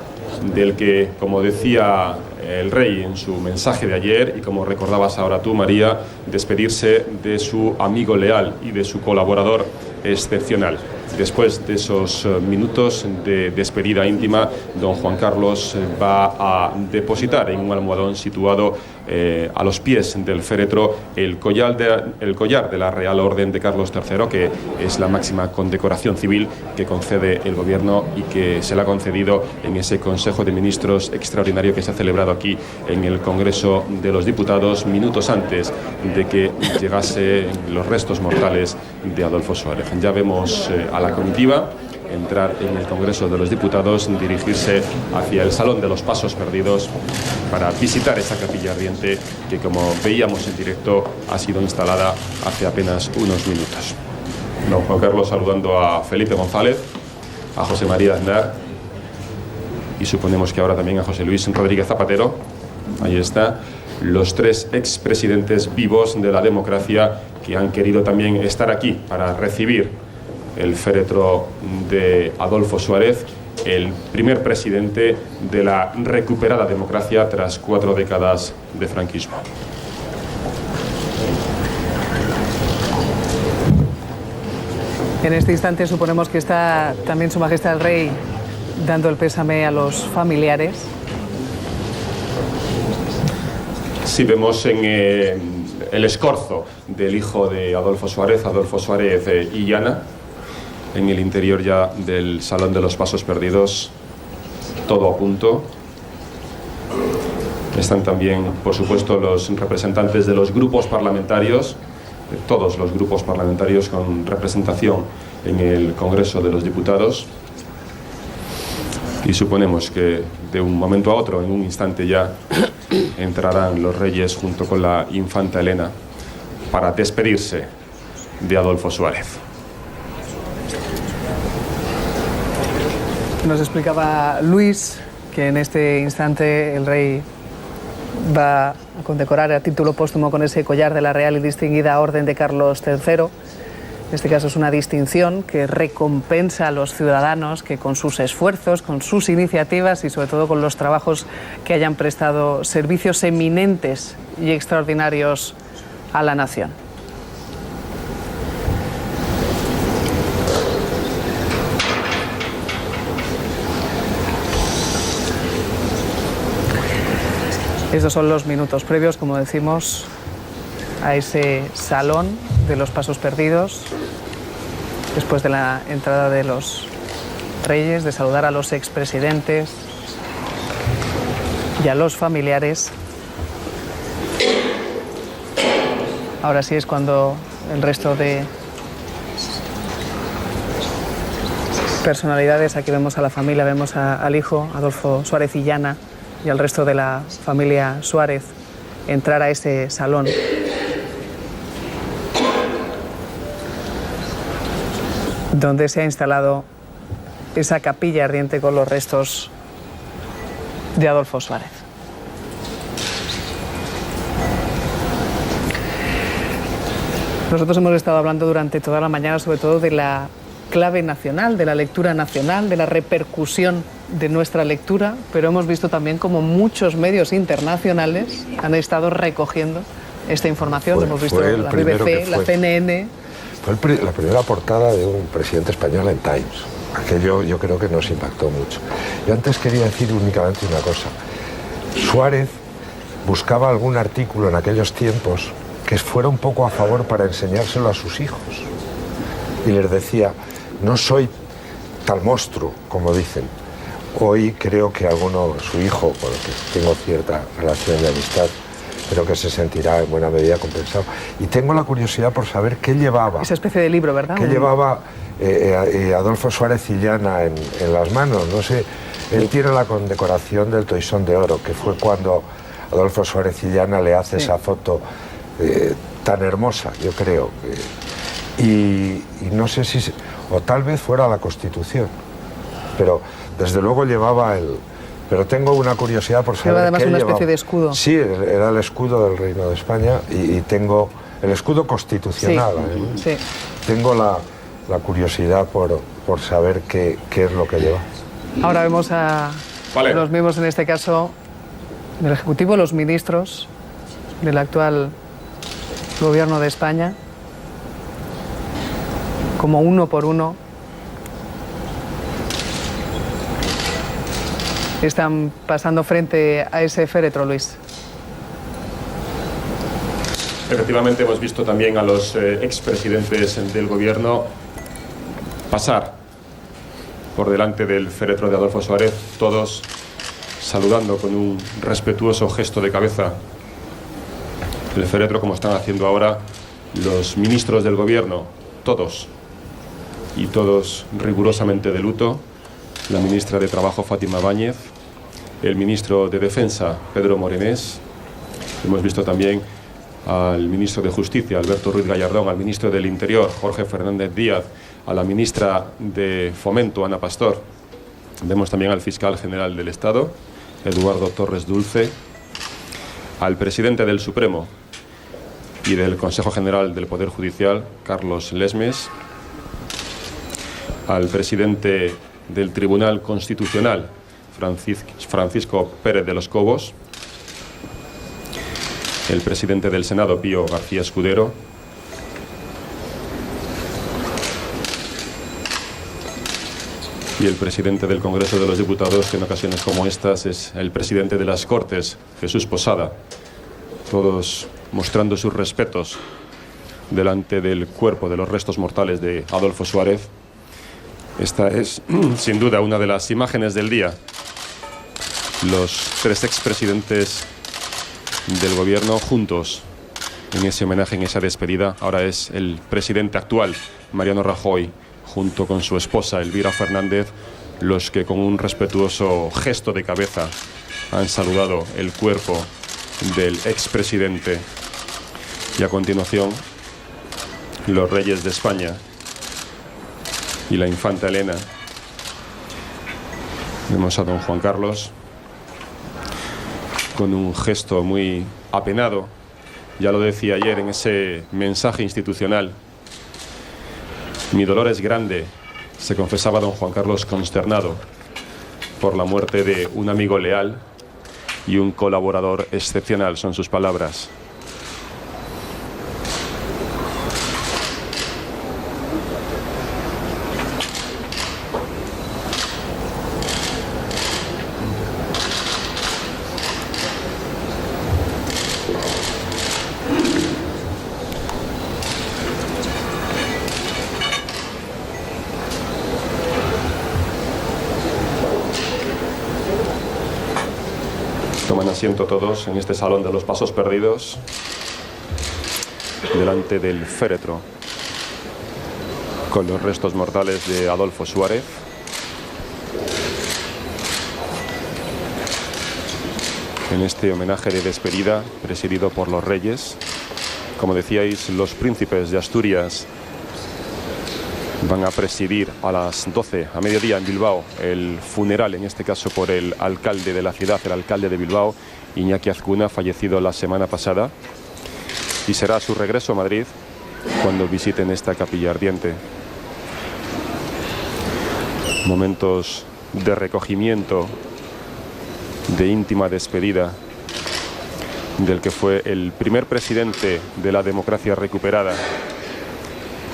del que, como decía el rey en su mensaje de ayer y como recordabas ahora tú, María, despedirse de su amigo leal y de su colaborador excepcional. Después de esos minutos de despedida íntima, don Juan Carlos va a depositar en un almohadón situado a los pies del féretro el collar de la Real Orden de Carlos III, que es la máxima condecoración civil que concede el Gobierno y que se le ha concedido en ese Consejo de Ministros extraordinario que se ha celebrado aquí en el Congreso de los Diputados minutos antes de que llegase los restos mortales de Adolfo Suárez. Ya vemos a la comitiva entrar en el Congreso de los Diputados, dirigirse hacia el Salón de los Pasos Perdidos para visitar esa capilla ardiente que, como veíamos en directo, ha sido instalada hace apenas unos minutos. Don Juan Carlos saludando a Felipe González, a José María Aznar y suponemos que ahora también a José Luis Rodríguez Zapatero. Ahí está, los tres expresidentes vivos de la democracia que han querido también estar aquí para recibir el féretro de Adolfo Suárez, el primer presidente de la recuperada democracia tras 4 décadas de franquismo.
En este instante suponemos que está también Su Majestad el Rey dando el pésame a los familiares.
Sí, vemos en el escorzo del hijo de Adolfo Suárez y Ana, en el interior ya del Salón de los Pasos Perdidos, todo a punto. Están también, por supuesto, los representantes de los grupos parlamentarios, de todos los grupos parlamentarios con representación en el Congreso de los Diputados. Y suponemos que de un momento a otro, en un instante ya, entrarán los reyes junto con la infanta Elena para despedirse de Adolfo Suárez.
Nos explicaba Luis que en este instante el rey va a condecorar a título póstumo con ese collar de la Real y Distinguida Orden de Carlos III. En este caso es una distinción que recompensa a los ciudadanos que con sus esfuerzos, con sus iniciativas y sobre todo con los trabajos que hayan prestado servicios eminentes y extraordinarios a la nación. Estos son los minutos previos, como decimos, a ese salón de los pasos perdidos, después de la entrada de los reyes, de saludar a los expresidentes y a los familiares. Ahora sí es cuando el resto de personalidades, aquí vemos a la familia, vemos al hijo, Adolfo Suárez Illana, y al resto de la familia Suárez, entrar a ese salón. Donde se ha instalado esa capilla ardiente con los restos de Adolfo Suárez. Nosotros hemos estado hablando durante toda la mañana sobre todo de la clave nacional, de la lectura nacional, de la repercusión de nuestra lectura, pero hemos visto también como muchos medios internacionales han estado recogiendo esta información. Hemos visto la BBC, la CNN.
Fue la primera portada de un presidente español en Times. Aquello yo creo que nos impactó mucho. Yo antes quería decir únicamente una cosa. Suárez buscaba algún artículo en aquellos tiempos que fuera un poco a favor para enseñárselo a sus hijos. Y les decía, no soy tal monstruo, como dicen. Hoy creo que su hijo, con el que tengo cierta relación de amistad, creo que se sentirá en buena medida compensado. Y tengo la curiosidad por saber qué llevaba.
Esa especie de libro, ¿verdad?
¿Qué llevaba Adolfo Suárez Illana en las manos? No sé, él tiene la condecoración del Toisón de Oro, que fue cuando Adolfo Suárez Illana le hace esa foto tan hermosa, yo creo. Y no sé si... o tal vez fuera la Constitución, pero desde luego llevaba pero tengo una curiosidad por saber
además
qué
una
llevaba.
Especie de escudo.
Sí, era el escudo del Reino de España y tengo el escudo constitucional.
Sí.
Tengo la curiosidad por saber qué es lo que lleva.
Ahora vemos a los mismos, en este caso, del Ejecutivo, los ministros del actual Gobierno de España, como uno por uno están pasando frente a ese féretro, Luis.
Efectivamente, hemos visto también a los expresidentes del gobierno pasar por delante del féretro de Adolfo Suárez, todos saludando con un respetuoso gesto de cabeza el féretro, como están haciendo ahora los ministros del gobierno, todos, y todos rigurosamente de luto. La ministra de Trabajo, Fátima Báñez, el ministro de Defensa, Pedro Morenés. Hemos visto también al ministro de Justicia, Alberto Ruiz Gallardón, al ministro del Interior, Jorge Fernández Díaz, a la ministra de Fomento, Ana Pastor. Vemos también al fiscal general del Estado, Eduardo Torres Dulce, al presidente del Supremo y del Consejo General del Poder Judicial, Carlos Lesmes, al presidente del Tribunal Constitucional, Francisco Pérez de los Cobos, el presidente del Senado, Pío García Escudero, y el presidente del Congreso de los Diputados, que en ocasiones como estas es el presidente de las Cortes, Jesús Posada, todos mostrando sus respetos delante del cuerpo de los restos mortales de Adolfo Suárez. Esta es, sin duda, una de las imágenes del día. Los tres expresidentes del gobierno juntos en ese homenaje, en esa despedida. Ahora es el presidente actual, Mariano Rajoy, junto con su esposa, Elvira Fernández, los que con un respetuoso gesto de cabeza han saludado el cuerpo del expresidente. Y a continuación, los reyes de España y la infanta Elena, Vemos a don Juan Carlos con un gesto muy apenado. Ya lo decía ayer en ese mensaje institucional. Mi dolor es grande, se confesaba don Juan Carlos consternado por la muerte de un amigo leal y un colaborador excepcional, son sus palabras. Toman asiento todos en este salón de los pasos perdidos, delante del féretro, con los restos mortales de Adolfo Suárez. En este homenaje de despedida, presidido por los reyes, como decíais, los príncipes de Asturias van a presidir a las 12, a mediodía en Bilbao, el funeral, en este caso por el alcalde de la ciudad, el alcalde de Bilbao, Iñaki Azcuna, fallecido la semana pasada. Y será su regreso a Madrid cuando visiten esta capilla ardiente. Momentos de recogimiento, de íntima despedida del que fue el primer presidente de la democracia recuperada,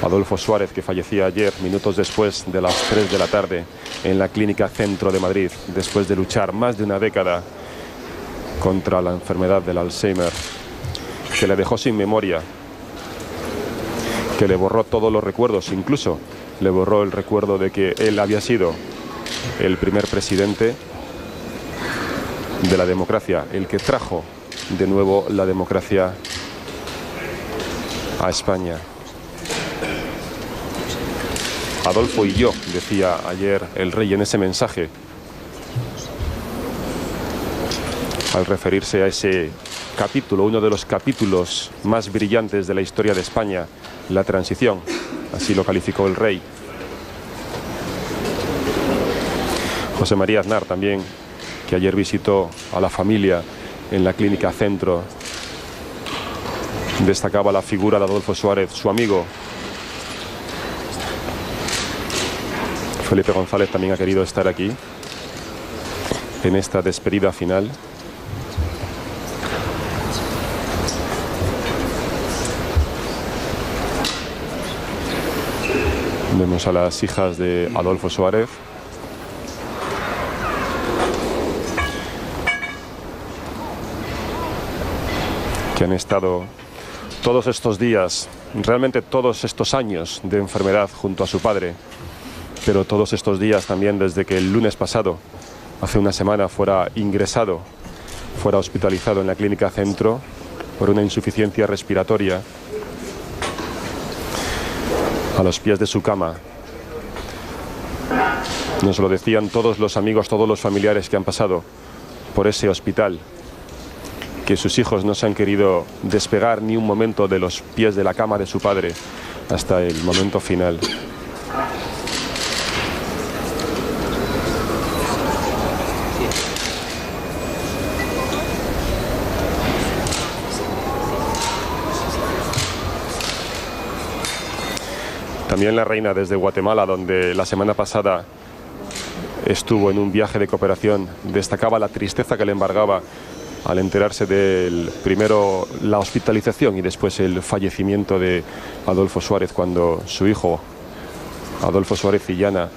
Adolfo Suárez, que fallecía ayer, minutos después de las 3 de la tarde, en la Clínica Centro de Madrid, después de luchar más de una década contra la enfermedad del Alzheimer, que le dejó sin memoria, que le borró todos los recuerdos, incluso le borró el recuerdo de que él había sido el primer presidente de la democracia, el que trajo de nuevo la democracia a España. Adolfo y yo, decía ayer el rey en ese mensaje, al referirse a ese capítulo, uno de los capítulos más brillantes de la historia de España, la transición, así lo calificó el rey. José María Aznar también, que ayer visitó a la familia en la Clínica Centro, destacaba la figura de Adolfo Suárez, su amigo. Felipe González también ha querido estar aquí en esta despedida final. Vemos a las hijas de Adolfo Suárez. Que han estado todos estos días, realmente todos estos años de enfermedad junto a su padre, pero todos estos días también desde que el lunes pasado, hace una semana, fuera ingresado, fuera hospitalizado en la Clínica Centro por una insuficiencia respiratoria, a los pies de su cama. Nos lo decían todos los amigos, todos los familiares que han pasado por ese hospital, que sus hijos no se han querido despegar ni un momento de los pies de la cama de su padre hasta el momento final. También la reina desde Guatemala, donde la semana pasada estuvo en un viaje de cooperación, destacaba la tristeza que le embargaba al enterarse del primero la hospitalización y después el fallecimiento de Adolfo Suárez, cuando su hijo Adolfo Suárez Illana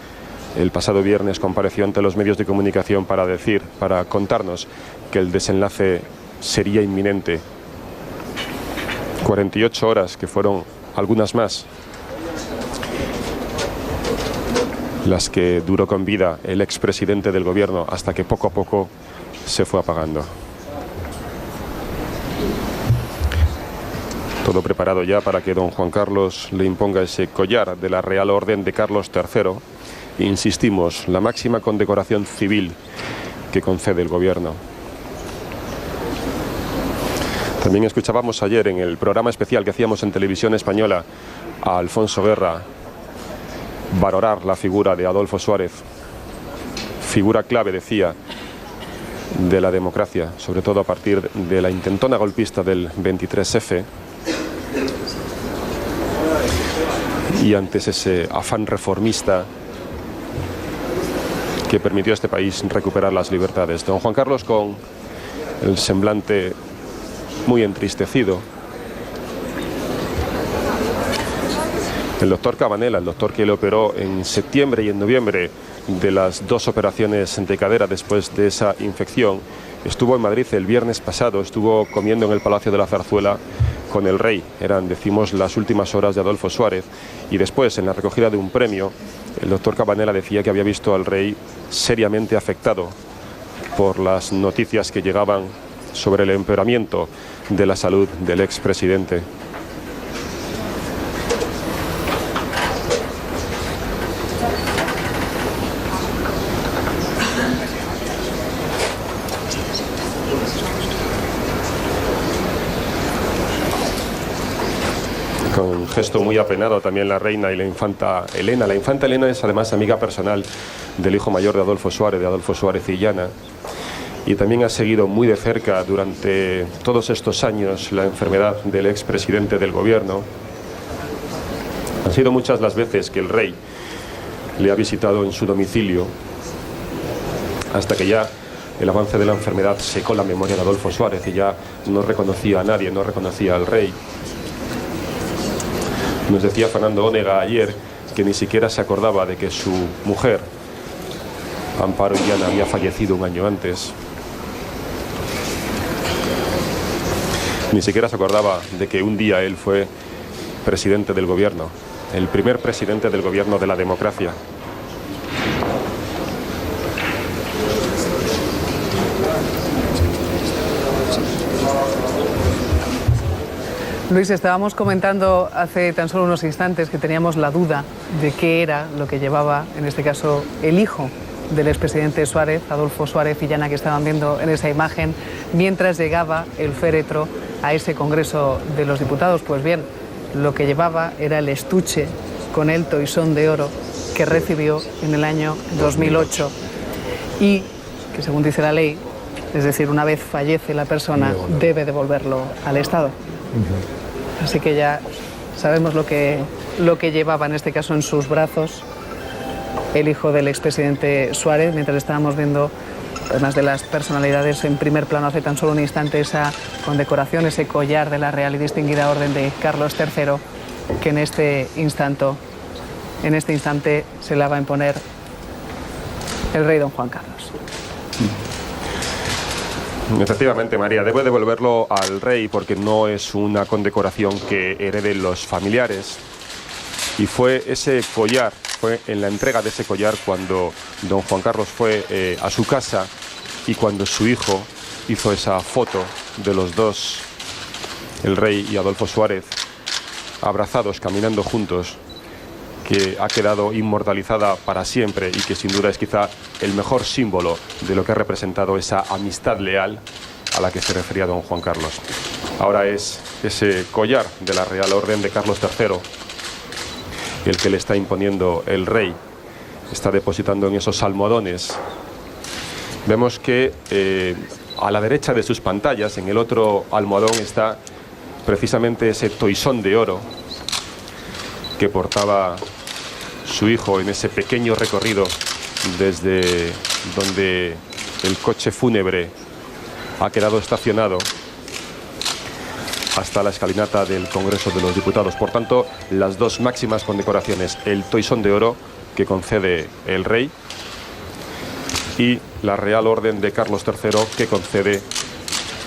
el pasado viernes compareció ante los medios de comunicación para contarnos que el desenlace sería inminente. 48 horas, que fueron algunas más, las que duró con vida el expresidente del gobierno, hasta que poco a poco se fue apagando. Todo preparado ya para que don Juan Carlos le imponga ese collar de la Real Orden de Carlos III. Insistimos, la máxima condecoración civil que concede el gobierno. También escuchábamos ayer en el programa especial que hacíamos en Televisión Española a Alfonso Guerra valorar la figura de Adolfo Suárez, figura clave, decía, de la democracia, sobre todo a partir de la intentona golpista del 23F, y antes ese afán reformista que permitió a este país recuperar las libertades. Don Juan Carlos, con el semblante muy entristecido. El doctor Cabanela, el doctor que le operó en septiembre y en noviembre de las 2 operaciones de cadera después de esa infección, estuvo en Madrid el viernes pasado, estuvo comiendo en el Palacio de la Zarzuela con el rey. Eran, decimos, las últimas horas de Adolfo Suárez, y después, en la recogida de un premio, el doctor Cabanela decía que había visto al rey seriamente afectado por las noticias que llegaban sobre el empeoramiento de la salud del expresidente. Con un gesto muy apenado también la reina y la infanta Elena. La infanta Elena es además amiga personal del hijo mayor de Adolfo Suárez y Llana, y también ha seguido muy de cerca durante todos estos años la enfermedad del expresidente del gobierno. Han sido muchas las veces que el rey le ha visitado en su domicilio, hasta que ya el avance de la enfermedad secó la memoria de Adolfo Suárez y ya no reconocía a nadie, no reconocía al rey. Nos decía Fernando Onega ayer que ni siquiera se acordaba de que su mujer, Amparo Illana, había fallecido un año antes. Ni siquiera se acordaba de que un día él fue presidente del gobierno, el primer presidente del gobierno de la democracia.
Luis, estábamos comentando hace tan solo unos instantes que teníamos la duda de qué era lo que llevaba, en este caso, el hijo del expresidente Suárez, Adolfo Suárez y Llana, que estaban viendo en esa imagen, mientras llegaba el féretro a ese Congreso de los Diputados. Pues bien, lo que llevaba era el estuche con el toisón de oro que recibió en el año 2008 y que, según dice la ley, es decir, una vez fallece la persona, debe devolverlo al Estado. Así que ya sabemos lo que llevaba, en este caso, en sus brazos el hijo del expresidente Suárez, mientras estábamos viendo, además de las personalidades en primer plano hace tan solo un instante, esa condecoración, ese collar de la Real y Distinguida Orden de Carlos III, que en este instante se la va a imponer el rey don Juan Carlos.
Efectivamente, María, debe devolverlo al rey porque no es una condecoración que hereden los familiares. Y fue ese collar, fue en la entrega de ese collar cuando don Juan Carlos fue a su casa y cuando su hijo hizo esa foto de los dos, el rey y Adolfo Suárez, abrazados, caminando juntos, que ha quedado inmortalizada para siempre y que sin duda es quizá el mejor símbolo de lo que ha representado esa amistad leal a la que se refería don Juan Carlos. Ahora es ese collar de la Real Orden de Carlos III el que le está imponiendo el rey. Está depositando en esos almohadones. Vemos que a la derecha de sus pantallas, en el otro almohadón, está precisamente ese toisón de oro que portaba su hijo en ese pequeño recorrido desde donde el coche fúnebre ha quedado estacionado hasta la escalinata del Congreso de los Diputados. Por tanto, las dos máximas condecoraciones, el toisón de oro que concede el rey y la Real Orden de Carlos III que concede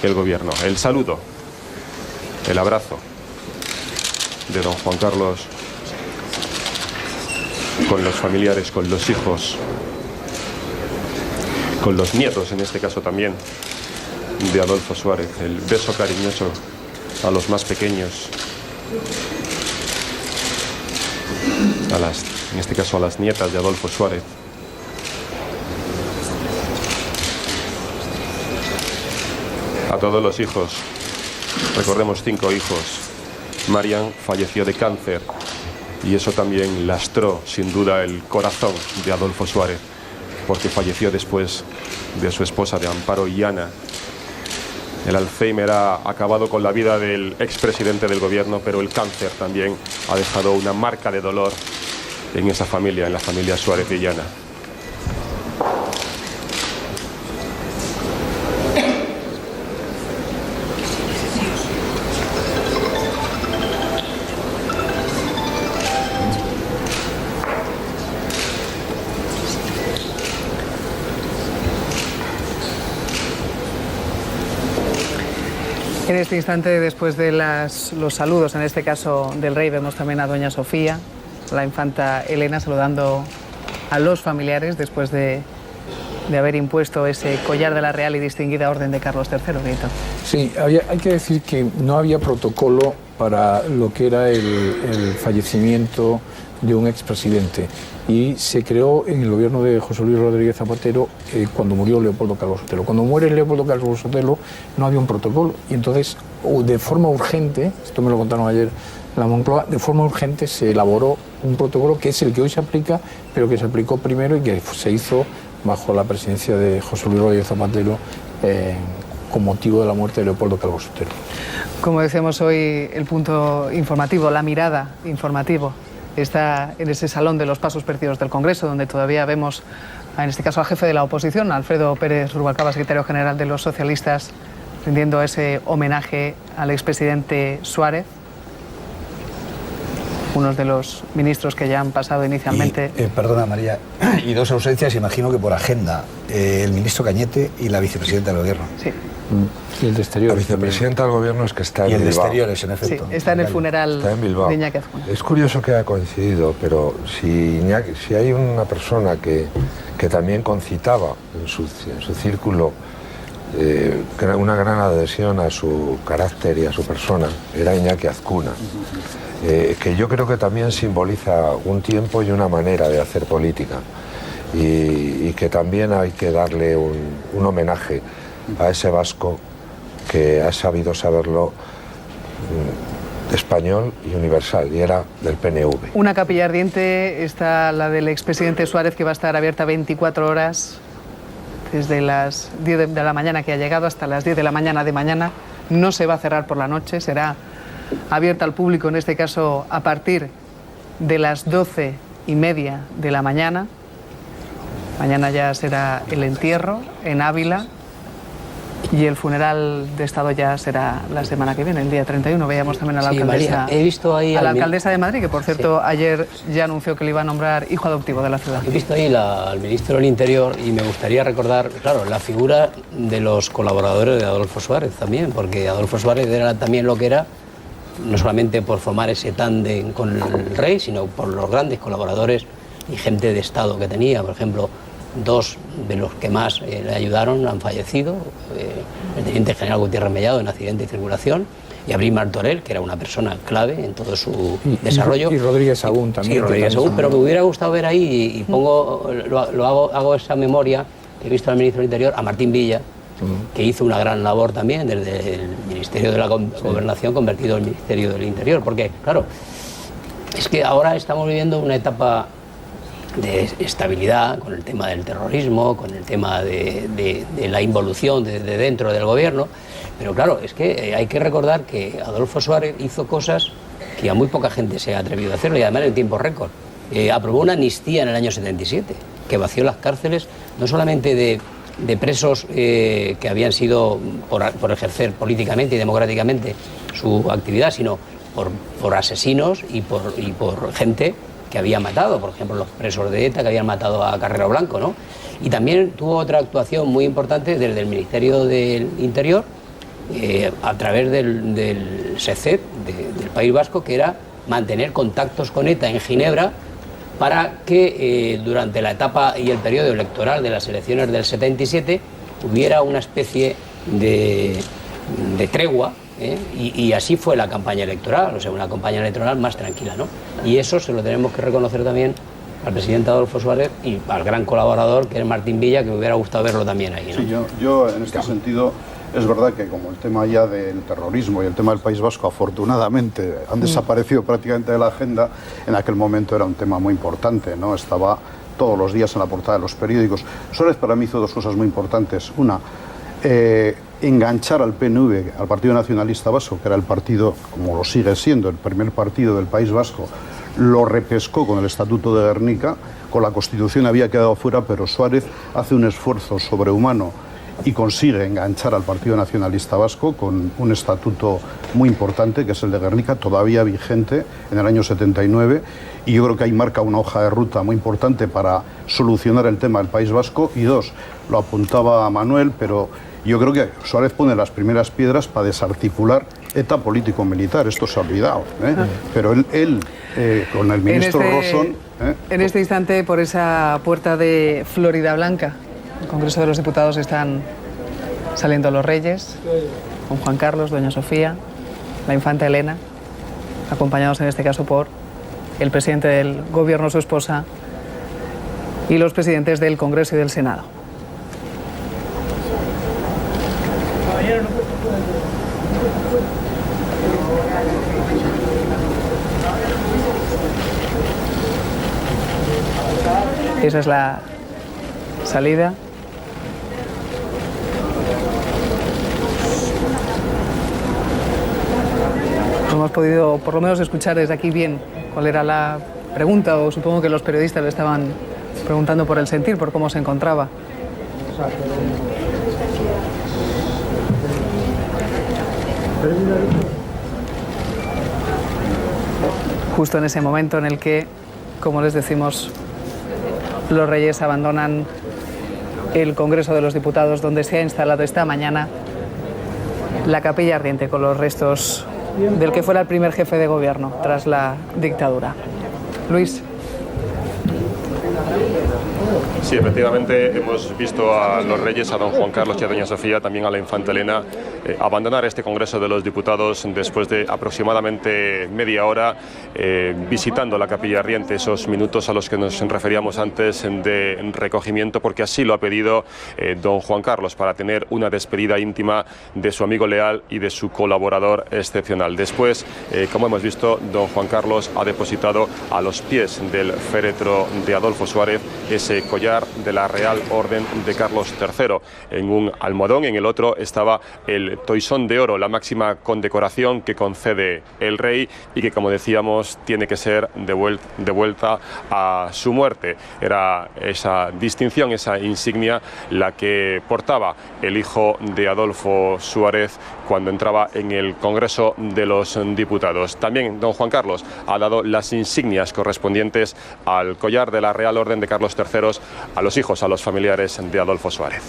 el gobierno. El saludo, el abrazo de don Juan Carlos con los familiares, con los hijos, con los nietos, en este caso también, de Adolfo Suárez. El beso cariñoso a los más pequeños, en este caso a las nietas de Adolfo Suárez. A todos los hijos, recordemos 5 hijos. Marian falleció de cáncer y eso también lastró sin duda el corazón de Adolfo Suárez, porque falleció después de su esposa, de Amparo Illana. El Alzheimer ha acabado con la vida del expresidente del gobierno, pero el cáncer también ha dejado una marca de dolor en esa familia, en la familia Suárez de Illana.
En este instante, después de los saludos, en este caso del rey, vemos también a doña Sofía, la infanta Elena, saludando a los familiares después de haber impuesto ese collar de la Real y Distinguida Orden de Carlos III, Benito.
Sí, hay que decir que no había protocolo para lo que era el fallecimiento de un expresidente, y se creó en el gobierno de José Luis Rodríguez Zapatero cuando murió Leopoldo Calvo Sotelo. Cuando muere Leopoldo Calvo Sotelo no había un protocolo, y entonces de forma urgente, esto me lo contaron ayer en la Moncloa, de forma urgente se elaboró un protocolo que es el que hoy se aplica, pero que se aplicó primero y que se hizo bajo la presidencia de José Luis Rodríguez Zapatero con motivo de la muerte de Leopoldo Calvo Sotelo.
Como decíamos hoy, el punto informativo, la mirada informativo, está en ese salón de los pasos perdidos del Congreso, donde todavía vemos, en este caso, al jefe de la oposición, Alfredo Pérez Rubalcaba, secretario general de los socialistas, rindiendo ese homenaje al expresidente Suárez, unos de los ministros que ya han pasado inicialmente.
Perdona, María, y dos ausencias, imagino que por agenda, el ministro Cañete y la vicepresidenta del Gobierno.
Sí.
Y el de Exteriores.
La vicepresidenta del Gobierno es que está en Bilbao.
Y el de Exteriores, en efecto.
Sí, está en el funeral de Iñaki Azcuna.
Es curioso que haya coincidido, pero si hay una persona que también concitaba en su círculo una gran adhesión a su carácter y a su persona, era Iñaki Azcuna, que yo creo que también simboliza un tiempo y una manera de hacer política, y que también hay que darle un homenaje a ese vasco que ha sabido saberlo español y universal, y era del PNV.
Una capilla ardiente está la del expresidente Suárez, que va a estar abierta 24 horas, desde las 10 de la mañana que ha llegado hasta las 10 de la mañana de mañana. No se va a cerrar por la noche, será abierta al público, en este caso a partir de las 12:30 de la mañana. Mañana ya será el entierro en Ávila, y el funeral de Estado ya será la semana que viene, el día 31. Veíamos también a la alcaldesa,
María, he visto ahí
a la alcaldesa de Madrid, que por cierto
sí,
ayer ya anunció que le iba a nombrar hijo adoptivo de la ciudad.
He visto ahí al ministro del Interior, y me gustaría recordar, claro, la figura de los colaboradores de Adolfo Suárez también, porque Adolfo Suárez era también lo que era, no solamente por formar ese tándem con el rey, sino por los grandes colaboradores y gente de Estado que tenía. Por ejemplo, dos de los que más le ayudaron han fallecido, el teniente general Gutiérrez Mellado en accidente de circulación, y Abril Martorell, que era una persona clave en todo su desarrollo.
Y Rodríguez Sagún también.
Sí, Rodríguez Sagún, pero me hubiera gustado ver ahí, y hago esa memoria, he visto al ministro del Interior, a Martín Villa, que hizo una gran labor también desde el Ministerio de la Gobernación, convertido en Ministerio del Interior, porque, claro, es que ahora estamos viviendo una etapa de estabilidad con el tema del terrorismo, con el tema de la involución de dentro del gobierno, pero claro, es que hay que recordar que Adolfo Suárez hizo cosas que a muy poca gente se ha atrevido a hacerlo, y además en tiempo récord. Aprobó una amnistía en el año 77, que vació las cárceles no solamente de presos que habían sido por ejercer políticamente y democráticamente su actividad, sino por asesinos y por gente que había matado, por ejemplo, los presos de ETA que habían matado a Carrero Blanco, ¿no? Y también tuvo otra actuación muy importante desde el Ministerio del Interior, a través del SECET, del País Vasco, que era mantener contactos con ETA en Ginebra para que durante la etapa y el periodo electoral de las elecciones del 77 hubiera una especie de tregua. Y así fue la campaña electoral, o sea, una campaña electoral más tranquila, ¿no? Y eso se lo tenemos que reconocer también al presidente Adolfo Suárez y al gran colaborador que es Martín Villa, que me hubiera gustado verlo también ahí, ¿no?
Sí, yo en este sentido, es verdad que como el tema ya del terrorismo y el tema del País Vasco afortunadamente han desaparecido prácticamente de la agenda, en aquel momento era un tema muy importante, ¿no? Estaba todos los días en la portada de los periódicos. Suárez para mí hizo dos cosas muy importantes. Una, enganchar al PNV, al Partido Nacionalista Vasco, que era el partido, como lo sigue siendo, el primer partido del País Vasco, lo repescó con el Estatuto de Gernika, con la Constitución había quedado fuera, pero Suárez hace un esfuerzo sobrehumano y consigue enganchar al Partido Nacionalista Vasco con un estatuto muy importante, que es el de Gernika, todavía vigente en el año 79, y yo creo que ahí marca una hoja de ruta muy importante para solucionar el tema del País Vasco. Y dos, lo apuntaba Manuel, pero yo creo que Suárez pone las primeras piedras para desarticular ETA político-militar. Esto se ha olvidado, pero él con el ministro Rosón...
En este instante, por esa puerta de Florida Blanca, el Congreso de los Diputados, están saliendo los reyes, con Juan Carlos, doña Sofía, la infanta Elena, acompañados en este caso por el presidente del Gobierno, su esposa, y los presidentes del Congreso y del Senado. Esa es la salida. Hemos podido por lo menos escuchar desde aquí bien cuál era la pregunta, o supongo que los periodistas le estaban preguntando por el sentir, por cómo se encontraba. Justo en ese momento en el que, como les decimos, los reyes abandonan el Congreso de los Diputados, donde se ha instalado esta mañana la capilla ardiente con los restos del que fuera el primer jefe de gobierno tras la dictadura. Luis.
Sí, efectivamente hemos visto a los reyes, a don Juan Carlos y a doña Sofía, también a la infanta Elena, abandonar este Congreso de los Diputados después de aproximadamente media hora visitando la capilla ardiente, esos minutos a los que nos referíamos antes de recogimiento, porque así lo ha pedido don Juan Carlos, para tener una despedida íntima de su amigo leal y de su colaborador excepcional. Después, como hemos visto, don Juan Carlos ha depositado a los pies del féretro de Adolfo Suárez ese collar de la Real Orden de Carlos III. En un almohadón, en el otro, estaba el toisón de oro, la máxima condecoración que concede el rey y que, como decíamos, tiene que ser devuelta a su muerte. Era esa distinción, esa insignia, la que portaba el hijo de Adolfo Suárez cuando entraba en el Congreso de los Diputados. También don Juan Carlos ha dado las insignias correspondientes al collar de la Real Orden de Carlos III a los hijos, a los familiares de Adolfo Suárez.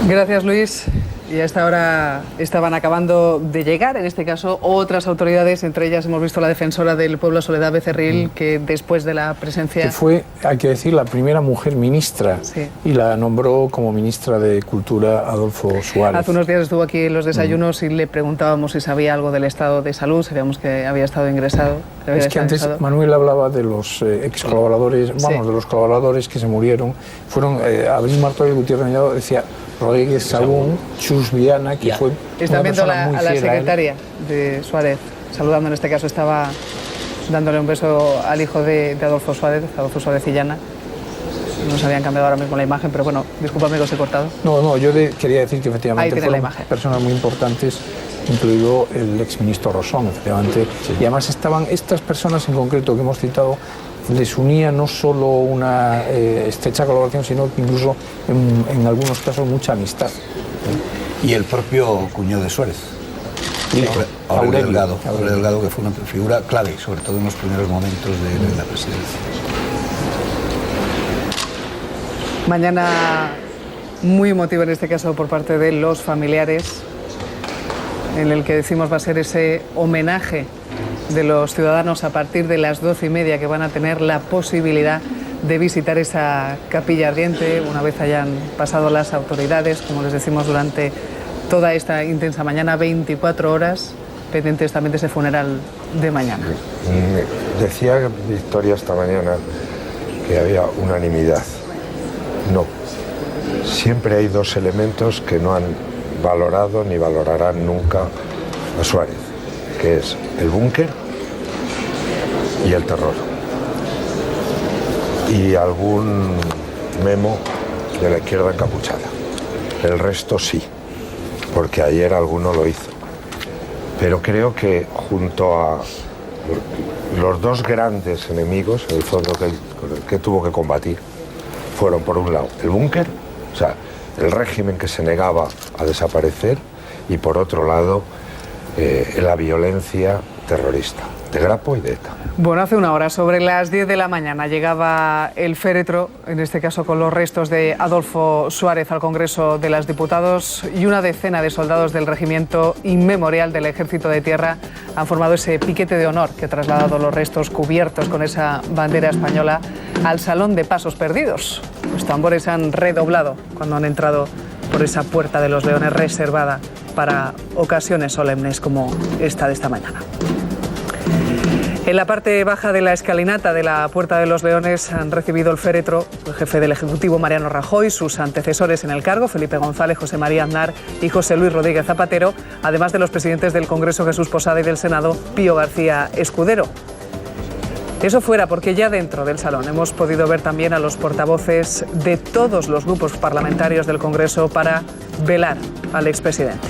Gracias, Luis. Y a esta hora estaban acabando de llegar, en este caso, otras autoridades, entre ellas hemos visto la defensora del pueblo, Soledad Becerril, que después de la presencia...
Que fue, hay que decir, la primera mujer ministra, sí, y la nombró como ministra de Cultura Adolfo Suárez.
Hace unos días estuvo aquí en los desayunos y le preguntábamos si sabía algo del estado de salud, sabíamos que había estado ingresado.
Es que antes Manuel hablaba de los ex colaboradores, vamos, de los colaboradores que se murieron. Fueron Abril Martorell, Gutiérrez Mellado, decía Rodríguez Sagún, Chus Viana, que fue
Están viendo a la secretaria de Suárez, saludando, en este caso estaba dándole un beso al hijo de Adolfo Suárez y Llana. No se habían cambiado ahora mismo la imagen, pero bueno, discúlpame que os he cortado.
No, yo quería decir que efectivamente fueron personas muy importantes, incluido el exministro Rosón, efectivamente. Sí. Y además estaban estas personas en concreto que hemos citado, les unía no solo una estrecha colaboración, sino que incluso en algunos casos mucha amistad.
Y el propio cuñado de Suárez, Aurelio Delgado, que fue una figura clave, sobre todo en los primeros momentos de la presidencia.
Mañana muy emotivo en este caso por parte de los familiares, en el que decimos va a ser ese homenaje de los ciudadanos a partir de las 12:30, que van a tener la posibilidad de visitar esa capilla ardiente una vez hayan pasado las autoridades, como les decimos, durante toda esta intensa mañana, 24 horas pendientes también de ese funeral de mañana.
Decía Victoria esta mañana que había unanimidad. No, siempre hay dos elementos que no han valorado ni valorarán nunca a Suárez, que es el búnker y el terror. y algún memo de la izquierda encapuchada. El resto sí, porque ayer alguno lo hizo. Pero creo que junto a los dos grandes enemigos, en el fondo, que tuvo que combatir, fueron por un lado el búnker, o sea, el régimen que se negaba a desaparecer, y por otro lado la violencia terrorista, de Grapo y de ETA.
Bueno, hace una hora, sobre las 10 de la mañana, llegaba el féretro, en este caso con los restos de Adolfo Suárez, al Congreso de los Diputados, y una decena de soldados del Regimiento Inmemorial del Ejército de Tierra han formado ese piquete de honor que ha trasladado los restos cubiertos con esa bandera española al Salón de Pasos Perdidos. Los tambores han redoblado cuando han entrado por esa Puerta de los Leones reservada para ocasiones solemnes como esta de esta mañana. En la parte baja de la escalinata de la Puerta de los Leones han recibido el féretro el jefe del Ejecutivo Mariano Rajoy, sus antecesores en el cargo, Felipe González, José María Aznar y José Luis Rodríguez Zapatero, además de los presidentes del Congreso Jesús Posada y del Senado Pío García Escudero. Eso fuera porque ya dentro del salón hemos podido ver también a los portavoces de todos los grupos parlamentarios del Congreso para velar al expresidente.